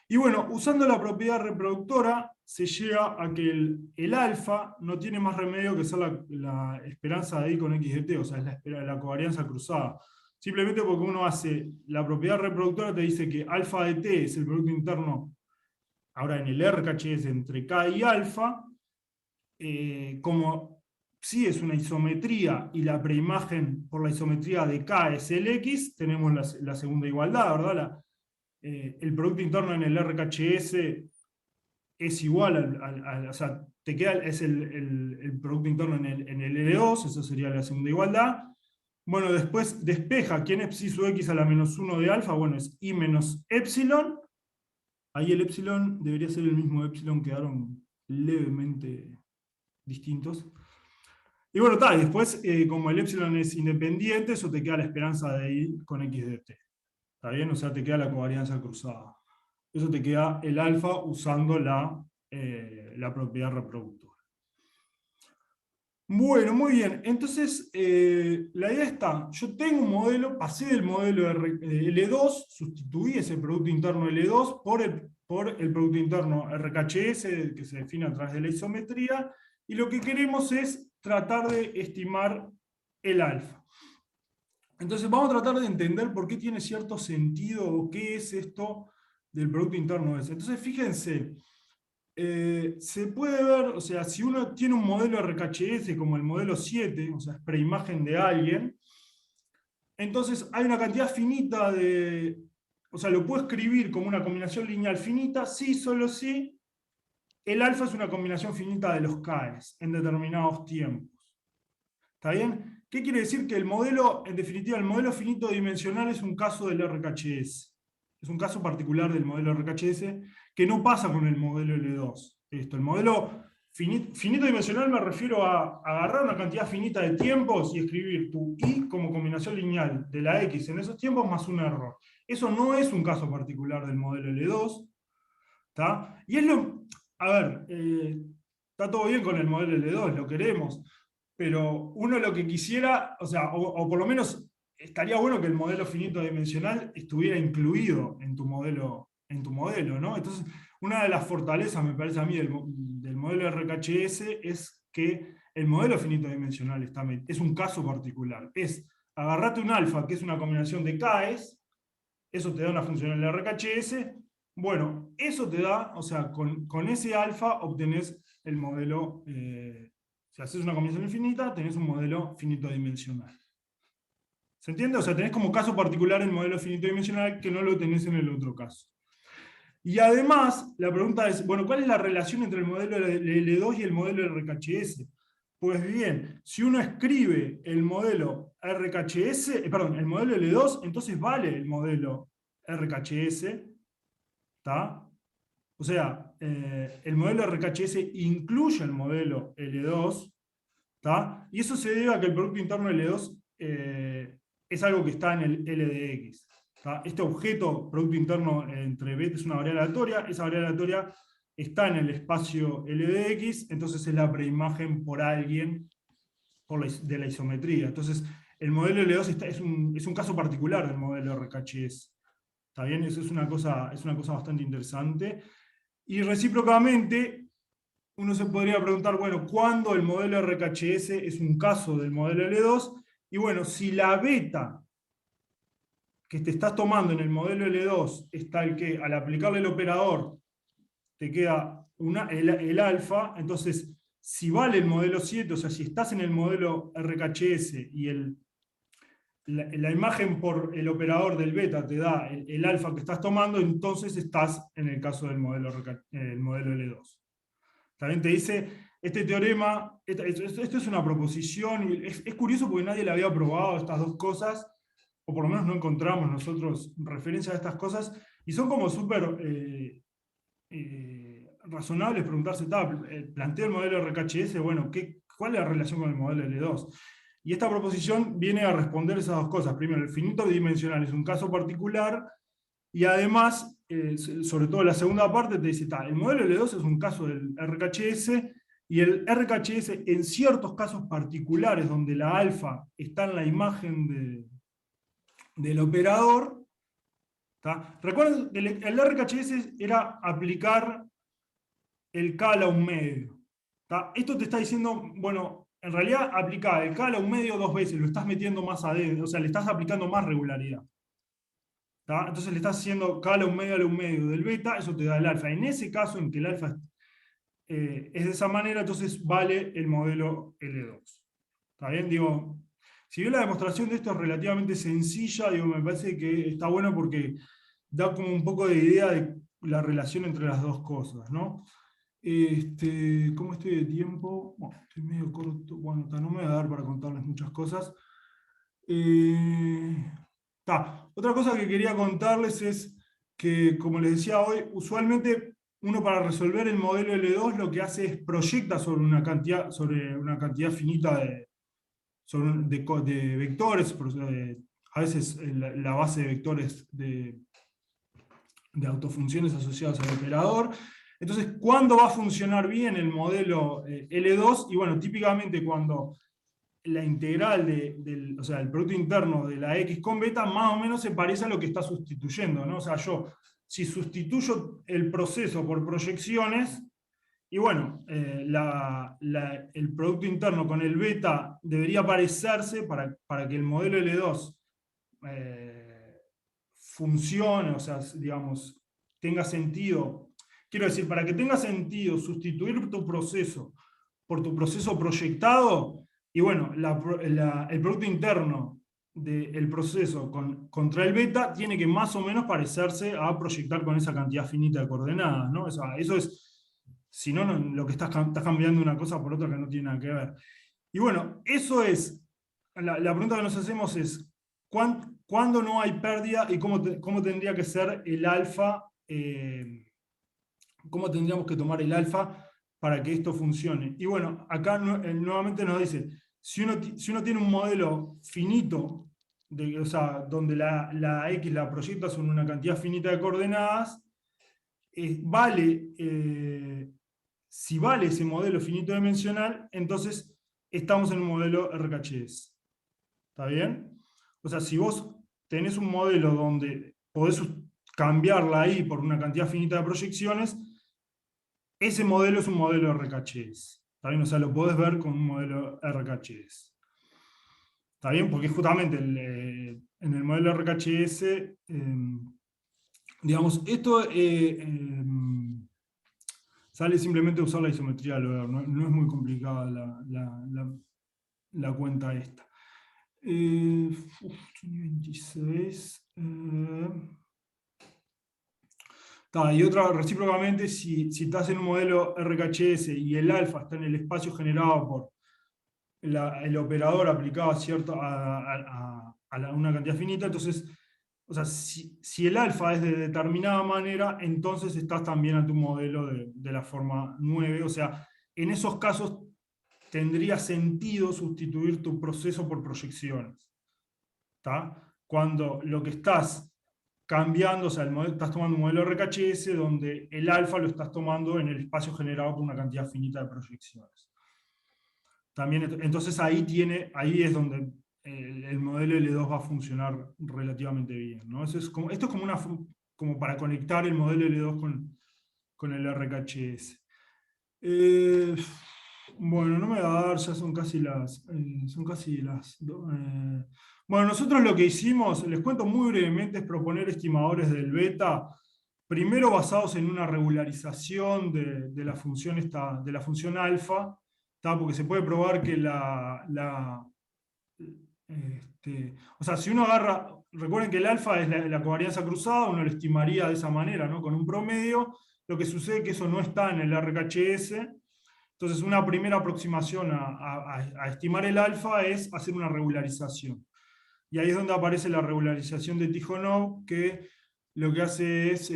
Y bueno, usando la propiedad reproductora, se llega a que el alfa no tiene más remedio que ser la esperanza de I con X de T, o sea, es la covarianza cruzada. Simplemente porque uno hace la propiedad reproductora, te dice que alfa de T es el producto interno, ahora en el RKHS entre K y alfa, como si es una isometría y la preimagen por la isometría de K es el X, tenemos la segunda igualdad, ¿verdad? El producto interno en el RKHS es igual o sea, te queda, es el producto interno en el L2, eso sería la segunda igualdad. Bueno, después despeja quién es psi sub x a la menos 1 de alfa, bueno, es I menos epsilon. Ahí el epsilon debería ser el mismo epsilon, quedaron levemente distintos. Y bueno, después, como el epsilon es independiente, eso te queda la esperanza de I con X de T. ¿Está bien? O sea, te queda la covarianza cruzada. Eso te queda el alfa usando la propiedad reproductora. Bueno, muy bien. Entonces, la idea está, yo tengo un modelo, pasé del modelo L2, sustituí ese producto interno L2 por el producto interno RKHS, que se define a través de la isometría, y lo que queremos es tratar de estimar el alfa. Entonces vamos a tratar de entender por qué tiene cierto sentido o qué es esto del producto interno S. Entonces fíjense, se puede ver, o sea, si uno tiene un modelo RKHS como el modelo 7, o sea, es preimagen de alguien, entonces hay una cantidad finita o sea, lo puedo escribir como una combinación lineal finita, sí, solo sí, el alfa es una combinación finita de los Ks en determinados tiempos. ¿Está bien? ¿Qué quiere decir? Que el modelo, en definitiva, el modelo finito dimensional es un caso del RKHS. Es un caso particular del modelo RKHS que no pasa con el modelo L2. El modelo Finito dimensional me refiero a agarrar una cantidad finita de tiempos y escribir tu i como combinación lineal de la x en esos tiempos más un error. Eso no es un caso particular del modelo L2. ¿Tá? Y es lo... A ver, está todo bien con el modelo L2, lo queremos, pero uno lo que quisiera, o sea, o por lo menos estaría bueno que el modelo finito dimensional estuviera incluido en tu modelo, ¿no? Entonces, una de las fortalezas, me parece a mí, del modelo RKHS es que el modelo finito dimensional es un caso particular. Es agarrate un alfa, que es una combinación de Ks, eso te da una función en el RKHS. Bueno, eso te da, o sea, con ese alfa obtenés el modelo, si haces una combinación infinita, tenés un modelo finito dimensional. ¿Se entiende? O sea, tenés como caso particular el modelo finito dimensional que no lo tenés en el otro caso. Y además, la pregunta es, bueno, ¿cuál es la relación entre el modelo L2 y el modelo RKHS? Pues bien, si uno escribe el modelo RKHS, perdón, el modelo L2, entonces vale el modelo RKHS, ¿está? O sea, el modelo RKHS incluye el modelo L2, ¿está? Y eso se debe a que el producto interno L2 es algo que está en el LDX. ¿Tá? Este objeto, producto interno entre beta, es una variable aleatoria. Esa variable aleatoria está en el espacio LDX, entonces es la preimagen por alguien de la isometría. Entonces, el modelo L2 es un caso particular del modelo RKHS. ¿Está bien? Eso es una cosa bastante interesante. Y recíprocamente, uno se podría preguntar, bueno, ¿cuándo el modelo RKHS es un caso del modelo L2? Y bueno, si la beta que te estás tomando en el modelo L2 es tal que al aplicarle el operador te queda el alfa, entonces si vale el modelo 7, o sea, si estás en el modelo RKHS y la imagen por el operador del beta te da el alfa que estás tomando, entonces estás en el caso del modelo L2. También te dice, este teorema, esto es una proposición, y es curioso porque nadie le había probado estas dos cosas, o por lo menos no encontramos nosotros referencias a estas cosas, y son como súper razonables preguntarse, plantea el modelo RKHS, bueno, ¿cuál es la relación con el modelo L2? Y esta proposición viene a responder esas dos cosas. Primero, el finito dimensional es un caso particular, y además, sobre todo la segunda parte, te dice, el modelo L2 es un caso del RKHS, y el RKHS en ciertos casos particulares donde la alfa está en la imagen del operador. Recuerden, el RKHS era aplicar el K a la 1/2. Esto te está diciendo, bueno, en realidad aplica el K a la 1/2 dos veces, lo estás metiendo más adentro, o sea, le estás aplicando más regularidad. Entonces le estás haciendo K a la 1/2 del beta, eso te da el alfa. En ese caso, en que el alfa es de esa manera, entonces vale el modelo L2. ¿Está bien? Digo, si bien la demostración de esto es relativamente sencilla, digo, me parece que está bueno porque da como un poco de idea de la relación entre las dos cosas, ¿no? ¿Cómo estoy de tiempo? Bueno, estoy medio corto, bueno, no me va a dar para contarles muchas cosas. Otra cosa que quería contarles es que, como les decía hoy, usualmente uno para resolver el modelo L2 lo que hace es proyecta sobre una cantidad finita de vectores, a veces la base de vectores de autofunciones asociadas al operador. Entonces, ¿cuándo va a funcionar bien el modelo L2? Y bueno, típicamente cuando la integral o sea, el producto interno de la X con beta más o menos se parece a lo que está sustituyendo, ¿no? O sea, yo, si sustituyo el proceso por proyecciones, y bueno, el producto interno con el beta debería parecerse para que el modelo L2 funcione, o sea, digamos, tenga sentido. Quiero decir, para que tenga sentido sustituir tu proceso por tu proceso proyectado, y bueno, el producto interno del proceso contra el beta tiene que más o menos parecerse a proyectar con esa cantidad finita de coordenadas, ¿no? Eso es, si no, lo que estás cambiando una cosa por otra que no tiene nada que ver. Y bueno, eso es, la pregunta que nos hacemos es, ¿cuándo no hay pérdida y cómo tendría que ser el alfa? ¿Cómo tendríamos que tomar el alfa para que esto funcione. Y bueno, acá nuevamente nos dice, si uno tiene un modelo finito, o sea, donde la X la proyecta sobre una cantidad finita de coordenadas, si vale ese modelo finito dimensional, entonces estamos en un modelo RKHS. ¿Está bien? O sea, si vos tenés un modelo donde podés cambiarla ahí por una cantidad finita de proyecciones, ese modelo es un modelo RKHS. ¿Está bien? O sea, lo podés ver como un modelo RKHS. ¿Está bien? Porque justamente en el modelo RKHS, digamos, esto sale simplemente usar la isometría al ver, no es muy complicada la cuenta esta. 26. Y otra, recíprocamente, si estás en un modelo RKHS y el alfa está en el espacio generado por el operador aplicado a una cantidad finita, entonces, o sea, si el alfa es de determinada manera, entonces estás también a tu modelo de la forma 9. O sea, en esos casos tendría sentido sustituir tu proceso por proyecciones. ¿Está? Cuando lo que estás cambiando, o sea, estás tomando un modelo RKHS donde el alfa lo estás tomando en el espacio generado por una cantidad finita de proyecciones. También, entonces ahí es donde el modelo L2 va a funcionar relativamente bien, ¿no? Esto es como para conectar el modelo L2 con el RKHS. Bueno, no me va a dar, ya son casi las... Bueno, nosotros lo que hicimos, les cuento muy brevemente, es proponer estimadores del beta, primero basados en una regularización de la función alfa, porque se puede probar que o sea, si uno agarra, recuerden que el alfa es la covarianza cruzada, uno lo estimaría de esa manera, ¿no? Con un promedio. Lo que sucede es que eso no está en el RKHS. Entonces, una primera aproximación a estimar el alfa es hacer una regularización. Y ahí es donde aparece la regularización de Tikhonov, que lo que hace es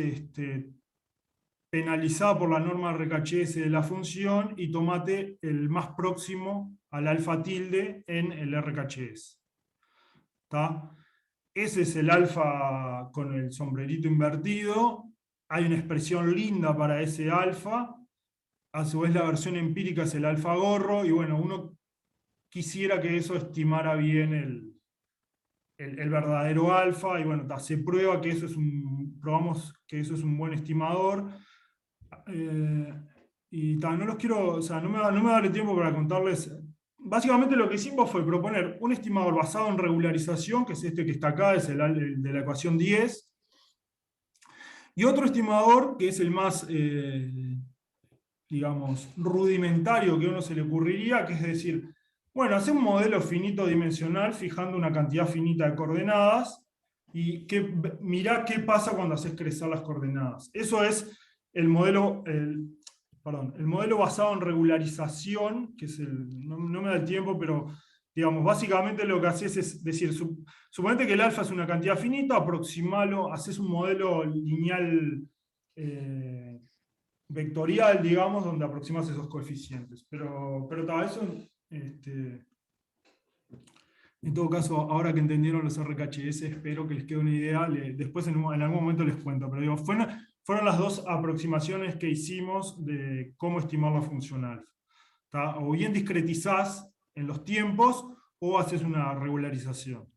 penalizar por la norma RKHS de la función y tomate el más próximo al alfa tilde en el RKHS. ¿Está? Ese es el alfa con el sombrerito invertido. Hay una expresión linda para ese alfa. A su vez la versión empírica es el alfa gorro, y bueno, uno quisiera que eso estimara bien el verdadero alfa, y bueno, se prueba que probamos que eso es un buen estimador. Y no los quiero, o sea, no me va a dar el tiempo para contarles. Básicamente lo que hicimos fue proponer un estimador basado en regularización, que es este que está acá, es el de la ecuación 10, y otro estimador que es el más, digamos, rudimentario que a uno se le ocurriría, que es decir, bueno, hacer un modelo finito dimensional fijando una cantidad finita de coordenadas y mirá qué pasa cuando haces crecer las coordenadas. Eso es el modelo basado en regularización, que es no me da el tiempo, pero digamos, básicamente lo que haces es decir, suponete que el alfa es una cantidad finita, aproximalo, haces un modelo lineal vectorial, digamos, donde aproximas esos coeficientes. Pero eso, en todo caso, ahora que entendieron los RKHS, espero que les quede una idea. Después en algún momento les cuento, pero digo, fueron las dos aproximaciones que hicimos de cómo estimar la función alfa. O bien discretizás en los tiempos, o haces una regularización.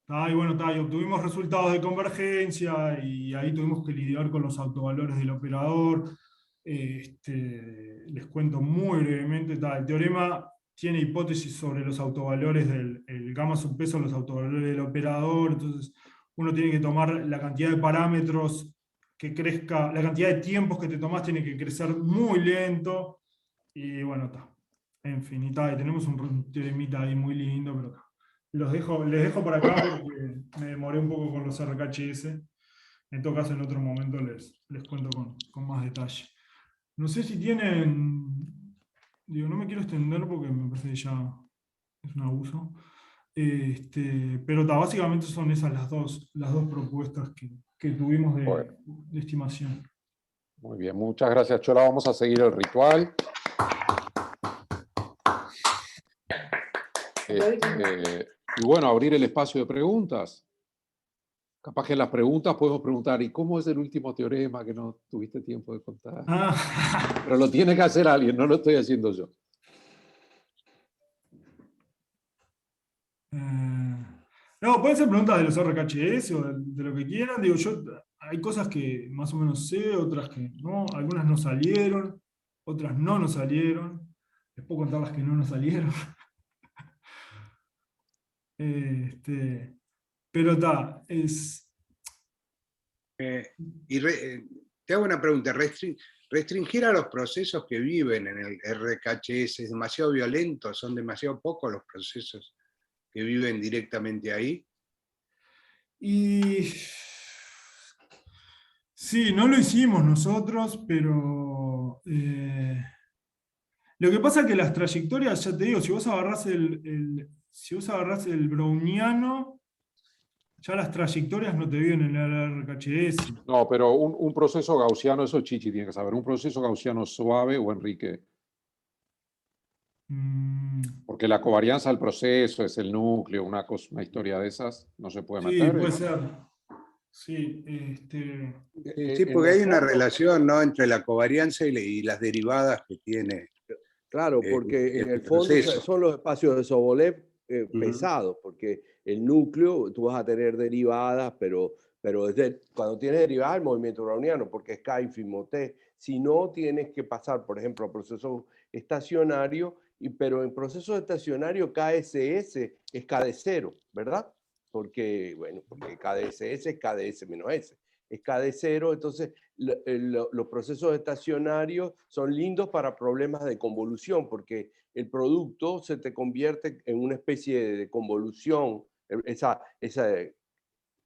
Y bueno, y obtuvimos resultados de convergencia, y ahí tuvimos que lidiar con los autovalores del operador. Les cuento muy brevemente. El teorema tiene hipótesis sobre los autovalores el gamma subpeso, los autovalores del operador. Entonces uno tiene que tomar la cantidad de parámetros que crezca, la cantidad de tiempos que te tomás tiene que crecer muy lento, y bueno, en fin, y tenemos un teoremita ahí muy lindo, pero les dejo por acá porque me demoré un poco con los RKHS. En todo caso, en otro momento les cuento con más detalle. No sé si tienen, no me quiero extender porque me parece que ya es un abuso. Pero básicamente son esas las dos propuestas que tuvimos de estimación. Muy bien, muchas gracias, Chola. Vamos a seguir el ritual. Y bueno, abrir el espacio de preguntas. Capaz que en las preguntas podemos preguntar, ¿y cómo es el último teorema que no tuviste tiempo de contar? Pero lo tiene que hacer alguien, no lo estoy haciendo yo. No, pueden ser preguntas de los RKHS o de lo que quieran. Digo, yo hay cosas que más o menos sé, otras que no. Algunas no salieron, otras no nos salieron. Les puedo contar las que no nos salieron. Pero está, es... Te hago una pregunta. Restringir a los procesos que viven en el RKHS es demasiado violento, son demasiado pocos los procesos que viven directamente ahí. Y sí, no lo hicimos nosotros, pero lo que pasa es que las trayectorias, ya te digo, si vos agarrás el browniano, ya las trayectorias no te viven en el RKHS. No, pero un proceso gaussiano, eso Chichi tiene que saber, un proceso gaussiano suave o Enrique. Porque la covarianza del proceso es el núcleo, una historia de esas, no se puede Sí, meter. puede ser. Sí, Sí, porque hay una relación, ¿no?, entre la covarianza y las derivadas que tiene. Claro, porque en el fondo proceso. son los espacios de Sobolev pesados, porque el núcleo, tú vas a tener derivadas, pero cuando tienes derivadas el movimiento browniano, porque es K ínfimo T. Si no, tienes que pasar, por ejemplo, a procesos estacionarios, pero en procesos estacionarios KSS es K de 0, ¿verdad? Porque, bueno, porque KDSS es KDS menos S. Es K de 0, entonces los procesos estacionarios son lindos para problemas de convolución, porque el producto se te convierte en una especie de convolución, esa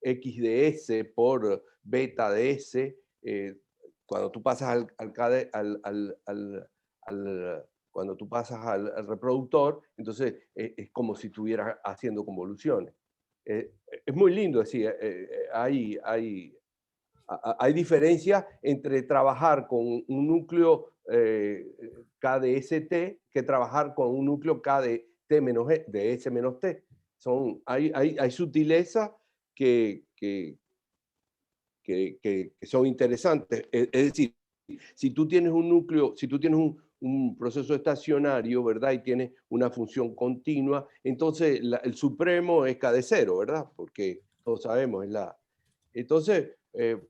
X de S por beta de S, cuando tú pasas cuando tú pasas al reproductor, entonces es como si estuvieras haciendo convoluciones. Es muy lindo, es decir, hay diferencia entre trabajar con un núcleo KDST que trabajar con un núcleo KDT menos de S menos T. Hay sutilezas que son interesantes. Es decir, si tú tienes un núcleo, si tú tienes un proceso estacionario, ¿verdad? Y tienes una función continua, entonces el supremo es K de 0, ¿verdad? Porque todos sabemos, es la... Entonces,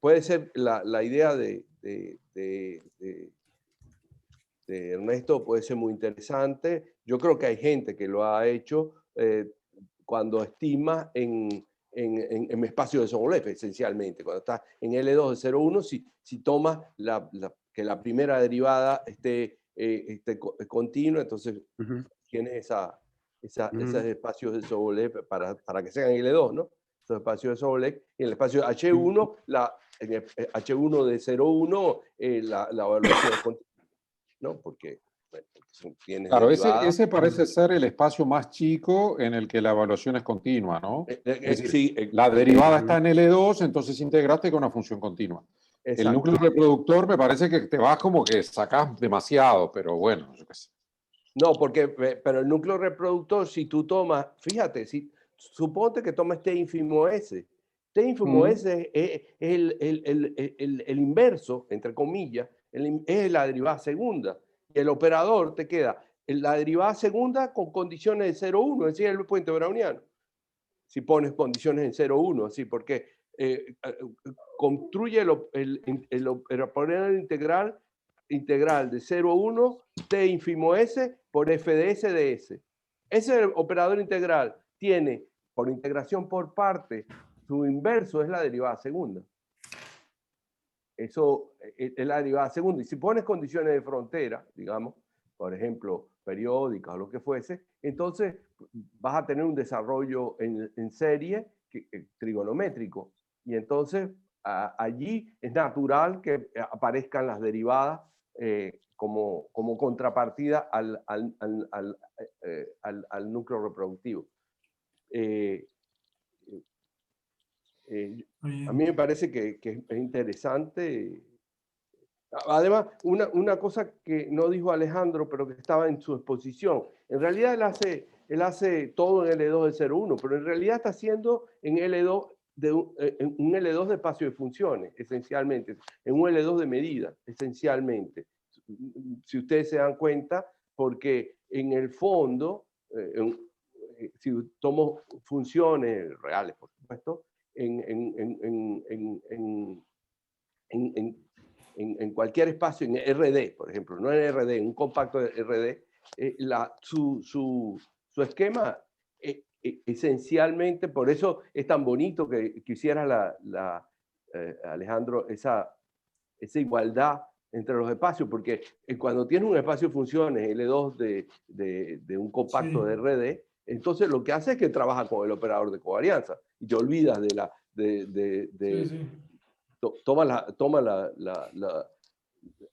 puede ser la idea de Ernesto, puede ser muy interesante. Yo creo que hay gente que lo ha hecho cuando estima en espacio de Sobolev, esencialmente. Cuando estás en L2 de 0,1, si tomas que la primera derivada esté continua, entonces tienes esos espacios de Sobolev para que sean L2, ¿no? Esos espacios de Sobolev. Y en el espacio H1, en el H1 de 0,1, la evaluación es continua, ¿no? Porque, bueno, tienes Claro, derivadas. ese parece ser el espacio más chico en el que la evaluación es continua, ¿no? Es decir, sí, la derivada está en L2, entonces integraste con una función continua. exacto. El núcleo reproductor me parece que te vas como que sacás demasiado, pero bueno, yo qué sé. No, pero el núcleo reproductor, si tú tomas, fíjate, suponte que tomas T ínfimo S. T ínfimo S es el inverso, entre comillas, es la derivada segunda. Y el operador te queda la derivada segunda con condiciones de 0,1, es decir, el puente browniano. Si pones condiciones en 0,1, así, porque construye el operador integral de 0,1 T ínfimo S por F de S de S. Ese operador integral tiene, por integración por parte, su inverso es la derivada segunda. Eso es la derivada segunda. Y si pones condiciones de frontera, digamos, por ejemplo, periódicas o lo que fuese, entonces vas a tener un desarrollo en serie trigonométrico. Y entonces allí es natural que aparezcan las derivadas como contrapartida al núcleo reproductivo. A mí me parece que es interesante Además, una cosa que no dijo Alejandro, pero que estaba en su exposición, en realidad él hace todo en L2 de 0,1, pero en realidad está haciendo en L2 en un L2 de espacio de funciones, esencialmente, en un L2 de medida, esencialmente. Si ustedes se dan cuenta, porque en el fondo, si tomo funciones reales, por supuesto, en cualquier espacio, en RD, por ejemplo, no en RD, en un compacto de RD, su esquema esencialmente, por eso es tan bonito que hiciera Alejandro, esa igualdad entre los espacios, porque cuando tienes un espacio de funciones L2 de un compacto de RD, entonces lo que hace es que trabaja con el operador de covarianza y te olvidas toma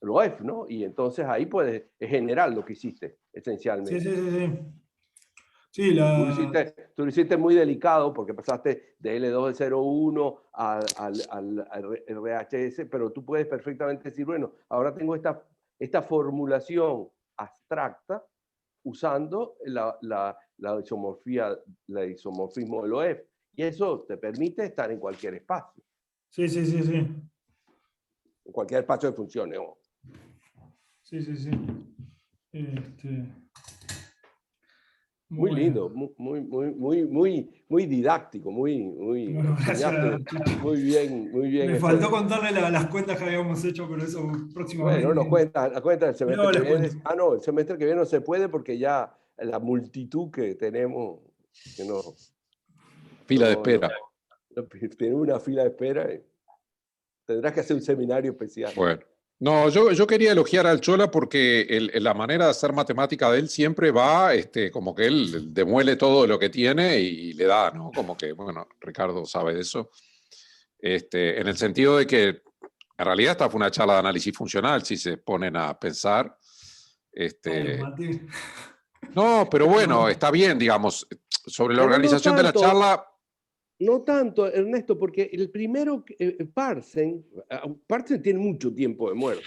lo F, ¿no? Y entonces ahí es general lo que hiciste, esencialmente. Sí. Sí, Tú lo hiciste muy delicado porque pasaste de L2 de 0,1 al RHS, pero tú puedes perfectamente decir, bueno, ahora tengo esta formulación abstracta usando la isomorfismo de lo F. Y eso te permite estar en cualquier espacio. Sí. En cualquier espacio de funciones. ¿No? Sí. Muy lindo, muy didáctico, bueno, gracias. Muy bien. Me faltó contarle las cuentas que habíamos hecho, pero eso próximamente. Bueno, nos cuenta el semestre que viene. No, el semestre que viene no se puede porque ya la multitud que tenemos, que no... Fila de espera. Tiene una fila de espera. Tendrás que hacer un seminario especial. Bueno. No, yo quería elogiar al Chola porque la manera de hacer matemática de él siempre va, como que él demuele todo lo que tiene y le da, ¿no? Como que, bueno, Ricardo sabe de eso. En el sentido de que en realidad esta fue una charla de análisis funcional, si se ponen a pensar. No, pero bueno, está bien, digamos, sobre la organización de la charla. No tanto, Ernesto, porque el primero, Parsons tiene mucho tiempo de muerte,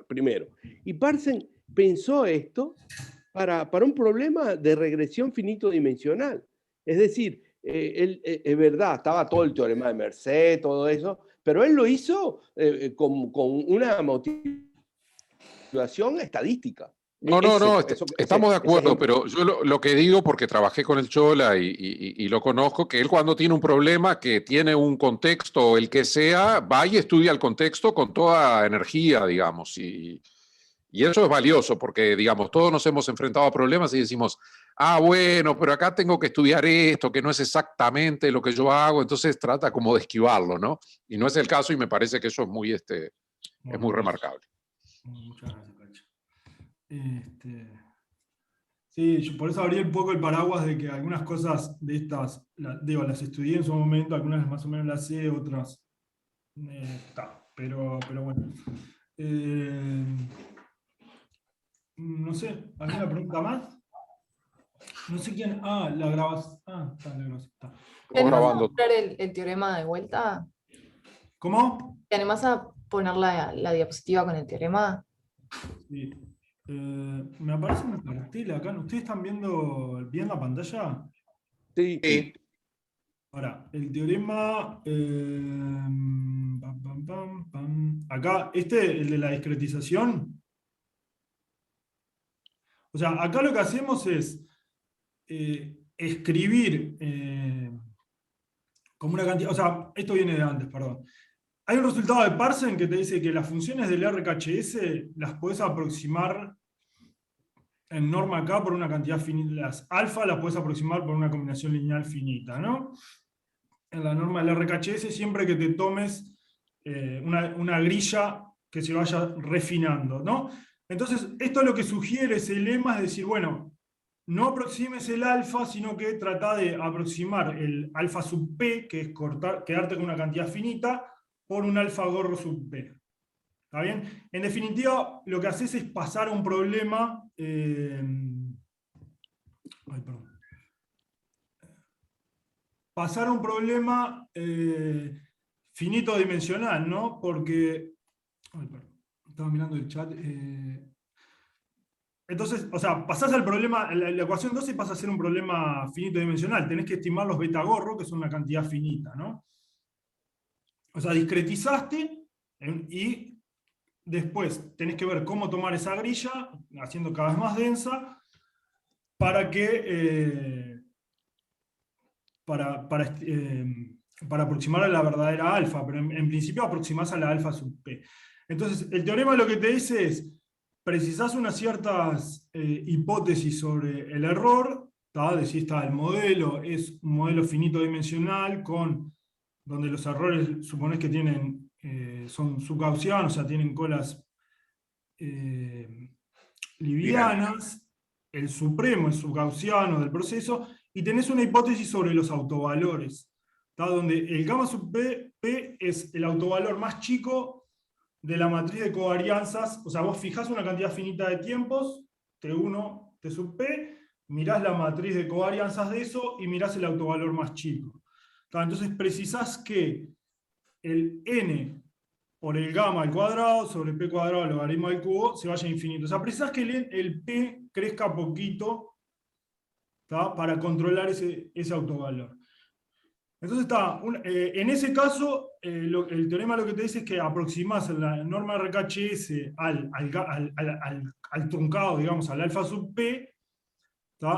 primero. Y Parsons pensó esto para un problema de regresión finito-dimensional. Es decir, es verdad, estaba todo el teorema de Merced, todo eso, pero él lo hizo con una motivación estadística. No, estamos de acuerdo, pero yo lo que digo, porque trabajé con el Chola y lo conozco, que él cuando tiene un problema que tiene un contexto, el que sea, va y estudia el contexto con toda energía, digamos, y eso es valioso, porque, digamos, todos nos hemos enfrentado a problemas y decimos, bueno, pero acá tengo que estudiar esto, que no es exactamente lo que yo hago, entonces trata como de esquivarlo, ¿no? Y no es el caso y me parece que eso es muy remarcable. Muchas gracias, Cacho. Sí, por eso abrí un poco el paraguas de que algunas cosas de estas, las estudié en su momento, algunas más o menos las sé, otras pero bueno. No sé, ¿alguna pregunta más? No sé quién. La grabas. Está, la grabas. ¿Te animás a mostrar el teorema de vuelta? ¿Cómo? ¿Te animás a poner la diapositiva con el teorema? Sí. Me aparece un cartel acá. ¿Ustedes están viendo bien la pantalla? Sí. Ahora, el teorema. Acá, el de la discretización. O sea, acá lo que hacemos es escribir como una cantidad. O sea, esto viene de antes, perdón. Hay un resultado de Parsons que te dice que las funciones del RKHS las puedes aproximar en norma acá por una cantidad finita. Las alfa las puedes aproximar por una combinación lineal finita, ¿no? En la norma del RKHS, siempre que te tomes una grilla que se vaya refinando, ¿no? Entonces, esto lo que sugiere ese lema es decir, bueno, no aproximes el alfa, sino que trata de aproximar el alfa sub p, que es quedarte con una cantidad finita, por un alfa gorro sub p. ¿Está bien? En definitiva, lo que haces es pasar a un problema... pasar a un problema finito dimensional, ¿no? Porque... Estaba mirando el chat. Entonces, o sea, pasás al problema, la ecuación 12 pasa a ser un problema finito dimensional. Tenés que estimar los beta gorro, que son una cantidad finita, ¿no? O sea, discretizaste y después tenés que ver cómo tomar esa grilla, haciendo cada vez más densa, para que para aproximar a la verdadera alfa, pero en principio aproximás a la alfa sub p. Entonces, el teorema lo que te dice es, precisás unas ciertas hipótesis sobre el error, decís, el modelo es un modelo finito dimensional donde los errores suponés que tienen, son subgaussianos, o sea, tienen colas livianas, el supremo es subgaussiano del proceso, y tenés una hipótesis sobre los autovalores, donde el gamma sub p es el autovalor más chico de la matriz de covarianzas. O sea, vos fijás una cantidad finita de tiempos, T1, T sub p, mirás la matriz de covarianzas de eso y mirás el autovalor más chico. Entonces precisás que el n por el gamma al cuadrado sobre p cuadrado logaritmo al cubo se vaya a infinito. O sea, precisás que el p crezca poquito para controlar ese autovalor. Entonces en ese caso, el teorema lo que te dice es que aproximás la norma RKHS al truncado, digamos, al alfa sub p,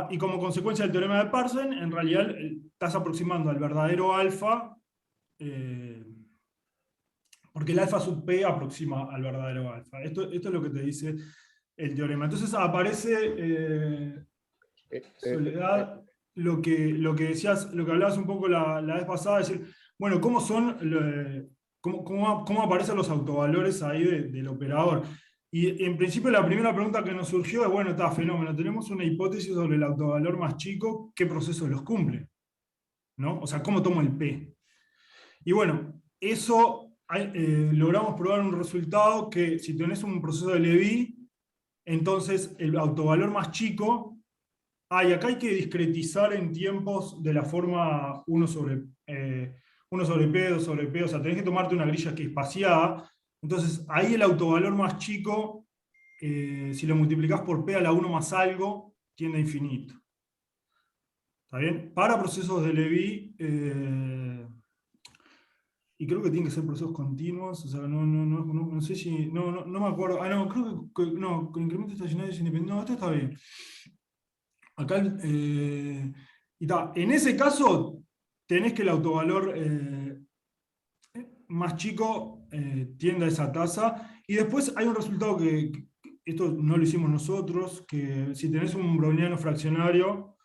y como consecuencia del teorema de Parsons, en realidad estás aproximando al verdadero alfa, porque el alfa sub p aproxima al verdadero alfa. Esto es lo que te dice el teorema. Entonces aparece, Soledad, lo que decías, lo que hablabas un poco la vez pasada, es decir, bueno, cómo aparecen los autovalores ahí del operador. Y en principio la primera pregunta que nos surgió es, bueno, está fenómeno, tenemos una hipótesis sobre el autovalor más chico, ¿qué proceso los cumple? ¿No? O sea, ¿cómo tomo el P? Y bueno, eso logramos probar un resultado que si tenés un proceso de Levi, entonces el autovalor más chico, y acá hay que discretizar en tiempos de la forma 1 sobre P, 2 sobre P, o sea, tenés que tomarte una grilla que es espaciada. Entonces, ahí el autovalor más chico, si lo multiplicás por P a la 1 más algo, tiende a infinito. ¿Está bien? Para procesos de Levi, y creo que tienen que ser procesos continuos, o sea, no sé si, no me acuerdo, creo que no, con incrementos estacionarios independientes, no, esto está bien. Acá, en ese caso, tenés que el autovalor más chico tiende a esa tasa, y después hay un resultado que esto no lo hicimos nosotros, que si tenés un browniano fraccionario,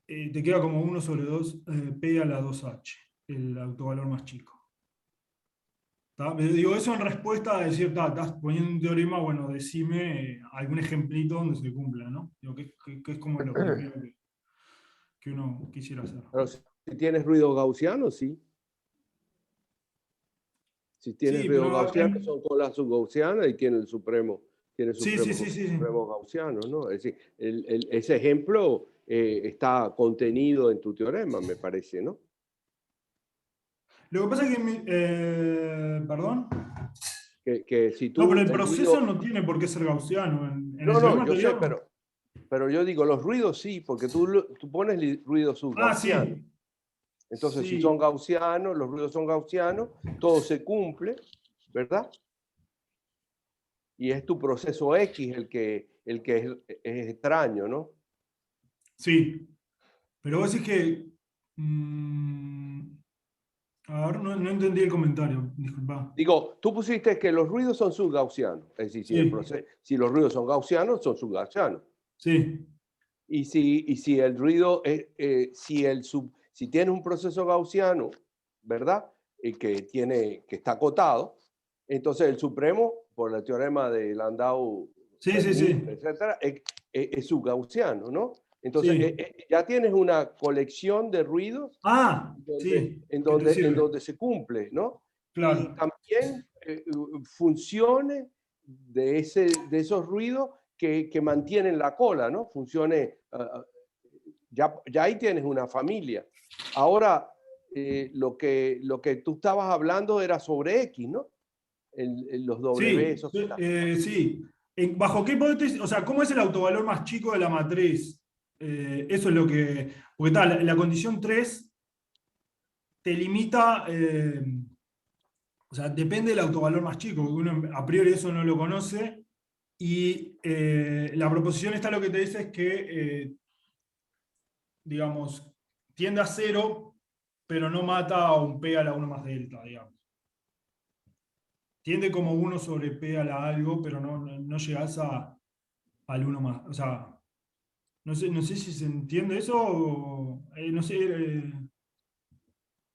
te queda como 1 sobre 2 P a la 2H, el autovalor más chico. Digo eso en respuesta a decir, estás poniendo un teorema, bueno, decime algún ejemplito donde se cumpla, ¿no? Digo, que es como lo primero que uno quisiera hacer. Pero si tienes ruido gaussiano, sí. Si tienes ruido gaussiano, son colas subgaussianas y tiene el supremo. Supremo gaussiano, ¿no? Es decir, ese ejemplo está contenido en tu teorema, me parece, ¿no? Lo que pasa es que, perdón. Que si tú, no, pero el proceso no tiene por qué ser gaussiano. No, yo sé, pero yo digo, los ruidos sí, porque tú pones ruidos subgaussianos. Sí. Entonces, si son gaussianos, los ruidos son gaussianos, todo se cumple, ¿verdad? Y es tu proceso X el que es extraño, ¿no? Sí. Pero vos decís que... a ver, no entendí el comentario, disculpa. Digo, tú pusiste que los ruidos son subgaussianos. Es decir, si los ruidos son gaussianos, son subgaussianos. Sí. Y si el ruido si tienes un proceso gaussiano, ¿verdad? Que está acotado, entonces el supremo, por el teorema de Landau, etcétera, es subgaussiano, ¿no? Entonces ya tienes una colección de ruidos en donde se cumple, ¿no? Claro. Y también funciones de esos ruidos que mantienen la cola, ¿no? Funciones, ya ahí tienes una familia. Ahora, lo que tú estabas hablando era sobre X, ¿no? los W, esos sí. ¿Bajo qué hipótesis? O sea, ¿cómo es el autovalor más chico de la matriz? Eso es lo que... Porque la condición 3 te limita... o sea, depende del autovalor más chico, porque uno a priori eso no lo conoce. Y la proposición esta lo que te dice es que, digamos, tiende a 0, pero no mata a un P a la 1 más delta, digamos. Tiende como 1 sobre P a la algo, pero no llegas al 1 más. O sea, no sé si se entiende eso o, no sé,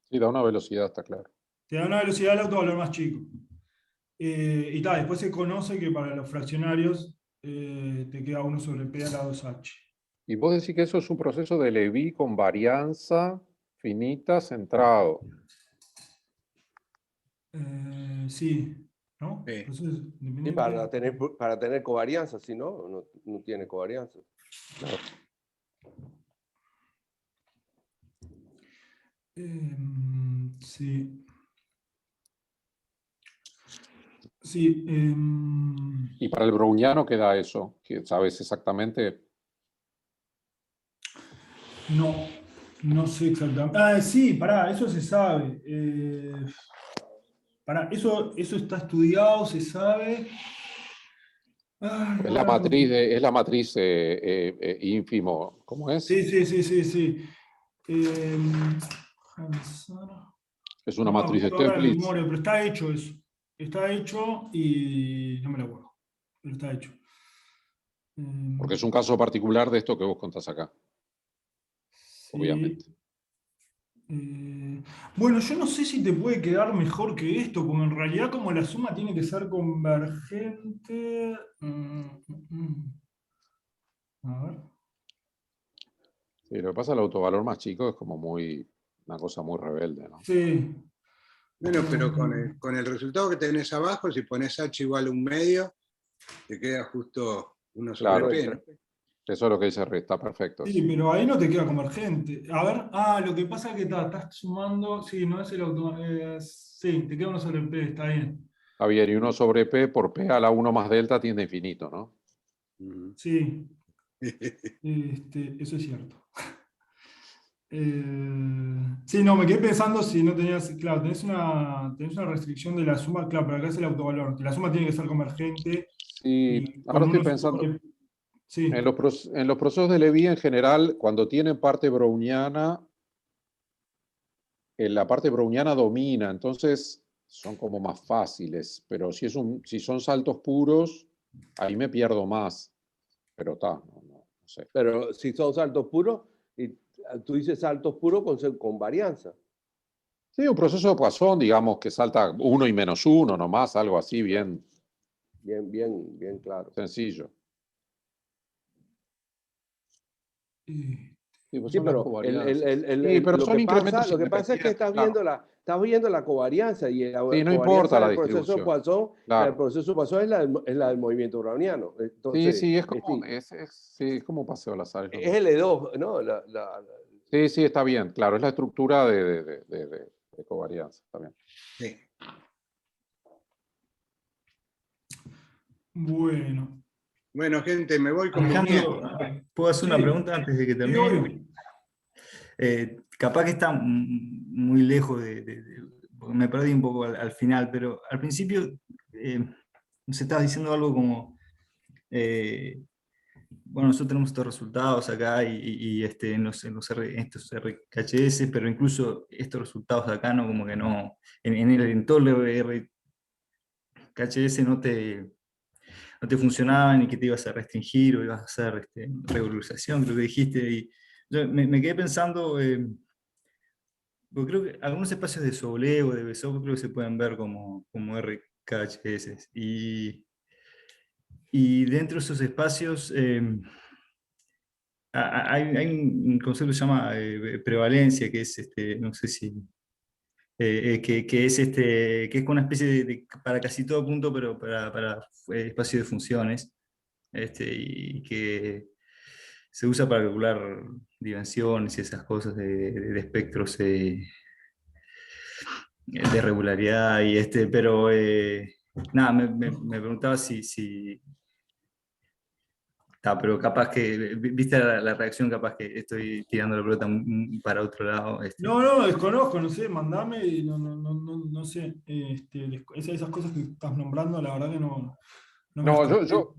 Sí, da una velocidad, está claro. te da una velocidad del autovalor más chico. Y tal, después se conoce que para los fraccionarios te queda 1 sobre P a la 2H. Y vos decís que eso es un proceso de Levi con varianza finita centrado. Sí, ¿no? Sí. Entonces, Sí, para tener covarianza, si no, no tiene covarianza. Claro. Sí. Sí. Y para el browniano queda eso, que sabes exactamente. No sé exactamente. Ah, sí, pará, eso se sabe. Pará, eso está estudiado, se sabe. Ay, Es la ahora no- matriz, es la matriz ínfimo, ¿cómo es? Sí. Es una No me matriz de acuerdo ahora de Toeplitz. memoria, pero está hecho eso. Está hecho y no me lo acuerdo. Pero está hecho. Porque es un caso particular de esto que vos contás acá, Sí. obviamente. Bueno, yo no sé si te puede quedar mejor que esto, porque en realidad como la suma tiene que ser convergente. A ver. Sí, lo que pasa, el autovalor más chico es como una cosa muy rebelde, ¿no? Sí. Bueno, pero con el resultado que tenés abajo, si pones H igual a 1/2, te queda justo 1 sobre Claro. P, ¿no? Eso es lo que dice Re, está perfecto. Sí, pero ahí no te queda convergente. A ver, lo que pasa es que estás sumando. Sí, no es el auto. Sí, te queda 1 sobre P, está bien. Está bien, y 1 sobre P por P a la 1 más delta tiende a infinito, ¿no? Sí, eso es cierto. Sí, no, me quedé pensando si no tenías. Claro, tenés una restricción de la suma. Claro, pero acá es el autovalor. Que la suma tiene que ser convergente. Sí, Y con ahora estoy 1 pensando, sobre. Sí. en los procesos de Levi en general, cuando tienen parte browniana, la parte browniana domina, entonces son como más fáciles, pero si son saltos puros, ahí me pierdo más. Pero está, no sé. Pero si son saltos puros, y tú dices saltos puros con varianza. Sí, un proceso de Poisson, digamos, que salta 1 y -1 nomás, algo así, bien Bien claro. sencillo. Sí, pues Sí, son las pero covarianzas. Sí, pero lo son incrementos que pasa es que independientes, claro. estás viendo la covarianza y la Sí, no covarianza importa la del proceso de distribución. Poisson, Claro. el proceso de Poisson es la del movimiento browniano. Entonces, Sí, es como, sí, sí, es como paseo al azar. es L2, ¿no? Sí, está bien, claro, es la estructura de covarianza, está bien. Sí. Bueno. Bueno, gente, me voy con mi Alejandro, nieto. ¿puedo hacer una Sí. pregunta antes de que Sí, termine? obvio. Capaz que está muy lejos porque me perdí un poco al final, pero al principio nos estabas diciendo algo como, bueno, nosotros tenemos estos resultados acá y en estos RKHS, pero incluso estos resultados de acá no, como que no, en todo el RKHS no te funcionaban y que te ibas a restringir o ibas a hacer regularización, creo que dijiste, y yo me quedé pensando, porque creo que algunos espacios de Sobolev o de Besov creo que se pueden ver como RKHS, y dentro de esos espacios hay un concepto que se llama prevalencia, que es, no sé si, que es con una especie para casi todo punto, pero para espacio de funciones, y que se usa para calcular dimensiones y esas cosas de espectros de regularidad, pero nada, me preguntaba si pero capaz que, viste la reacción, capaz que estoy tirando la pelota para otro lado. No, desconozco, no sé, mandame y no sé. Esas cosas que estás nombrando, la verdad que no me las No, conozco.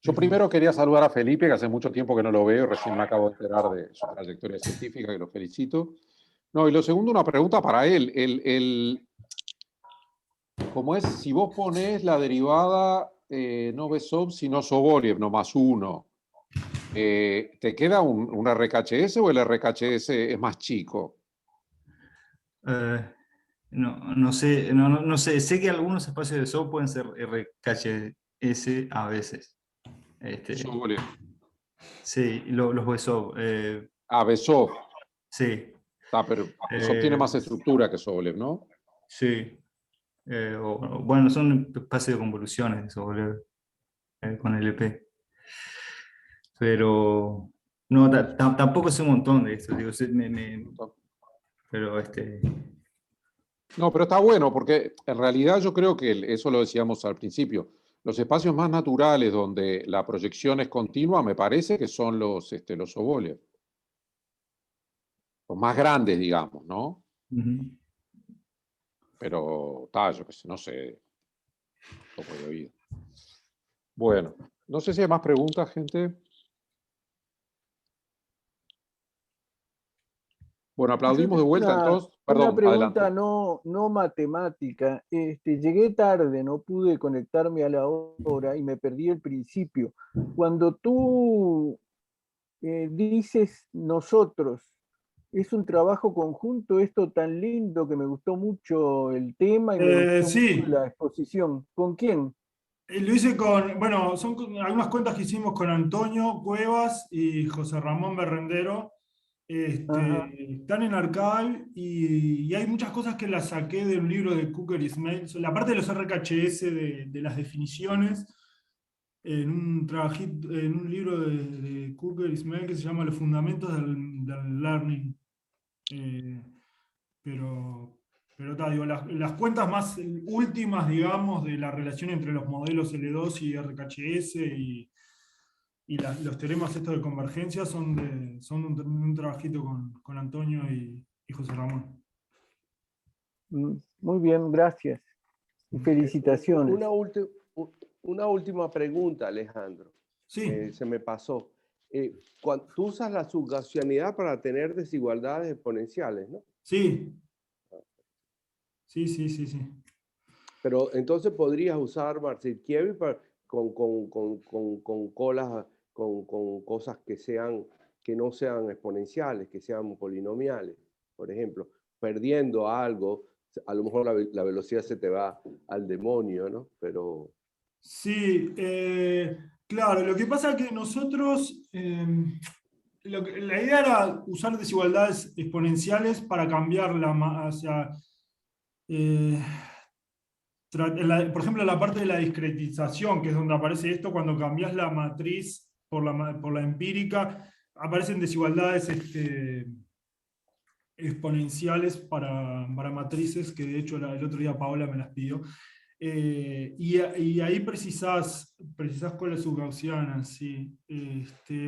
yo primero quería saludar a Felipe, que hace mucho tiempo que no lo veo, recién me acabo de enterar de su trayectoria científica, que lo felicito. No, y lo segundo, una pregunta para él. ¿Cómo es? Si vos ponés la derivada no Besov, sino Sobolev, no más uno, ¿te queda un RKHS o el RKHS es más chico? No sé, no sé, sé que algunos espacios de SOP pueden ser RKHS a veces. Sobolev. Sí, los BSOP. Ah, Besov. Sí. Pero Besov tiene más estructura que Sobolev, ¿no? Sí. Bueno, son espacios de convoluciones de SOP con LP. Pero no, tampoco sé un montón de esto, digo, pero No, pero está bueno porque en realidad yo creo que eso lo decíamos al principio. Los espacios más naturales donde la proyección es continua me parece que son los Sobolev. Los más grandes, digamos, ¿no? Pero yo qué sé, no sé. Poco de oído. Bueno, no sé si hay más preguntas, gente. Bueno, aplaudimos de vuelta entonces. Una Perdón, pregunta adelante. no matemática. Llegué tarde, no pude conectarme a la hora y me perdí el principio. Cuando tú dices nosotros, es un trabajo conjunto, esto tan lindo que me gustó mucho el tema y me gustó mucho Sí, la exposición. ¿Con quién? lo hice bueno, algunas cuentas que hicimos con Antonio Cuevas y José Ramón Berrendero. Ajá. Están en Archive y hay muchas cosas que las saqué de un libro de Cooker Ismail. La parte de los RKHS, de las definiciones, en un libro de Cooker Ismail que se llama Los fundamentos del learning. Eh, pero, digo, las cuentas más últimas, digamos, de la relación entre los modelos L2 y RKHS y los teoremas estos de convergencia son un trabajito con Antonio y José Ramón. Muy bien, gracias. Y felicitaciones. Una última pregunta, Alejandro. Sí. Se me pasó. Cuando tú usas la subgaussianidad para tener desigualdades exponenciales, ¿no? Sí. Sí. Pero entonces podrías usar Marcinkiewicz con colas, con cosas que no sean exponenciales, que sean polinomiales. Por ejemplo, perdiendo algo, a lo mejor la velocidad se te va al demonio, ¿no? Pero... Sí, claro, lo que pasa es que nosotros, la idea era usar desigualdades exponenciales para cambiar por ejemplo, la parte de la discretización, que es donde aparece esto, cuando cambias la matriz por la empírica, aparecen desigualdades exponenciales para matrices, que de hecho el otro día Paola me las pidió. Y ahí precisás colas subgaussianas, sí.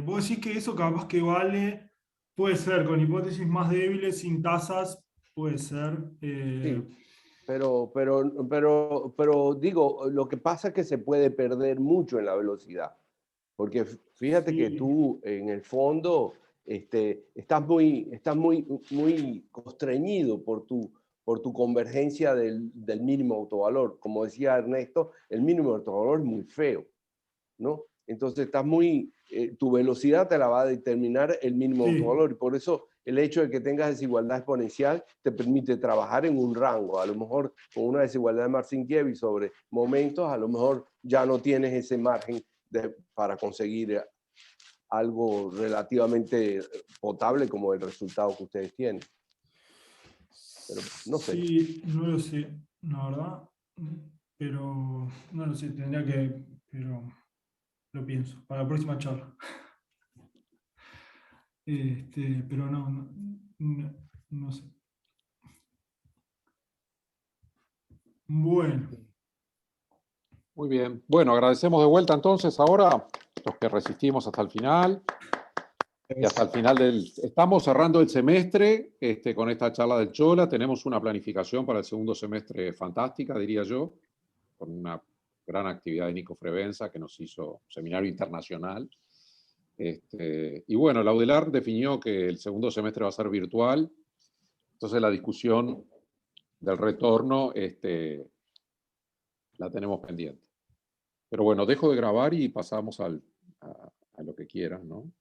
Vos decís que eso capaz que vale, puede ser, con hipótesis más débiles, sin tasas, puede ser. Sí, pero digo, lo que pasa es que se puede perder mucho en la velocidad, porque fíjate que Sí, tú en el fondo estás muy constreñido por tu convergencia del mínimo autovalor. Como decía Ernesto, el mínimo autovalor es muy feo, ¿no? Entonces tu velocidad te la va a determinar el mínimo sí. autovalor y por eso el hecho de que tengas desigualdad exponencial te permite trabajar en un rango. A lo mejor con una desigualdad de Marcinkiewicz sobre momentos, a lo mejor ya no tienes ese margen para conseguir algo relativamente potable como el resultado que ustedes tienen. Pero no sé. Sí, no lo sé, la verdad. Pero no lo sé, pero lo pienso, para la próxima charla. Pero no sé. Bueno. Muy bien. Bueno, agradecemos de vuelta entonces ahora los que resistimos hasta el final. Y hasta el final estamos cerrando el semestre con esta charla del Chola. Tenemos una planificación para el segundo semestre fantástica, diría yo, con una gran actividad de Nico Frevenza que nos hizo un seminario internacional. Y bueno, la UDELAR definió que el segundo semestre va a ser virtual. Entonces la discusión del retorno la tenemos pendiente. Pero bueno, dejo de grabar y pasamos a lo que quieran, ¿no?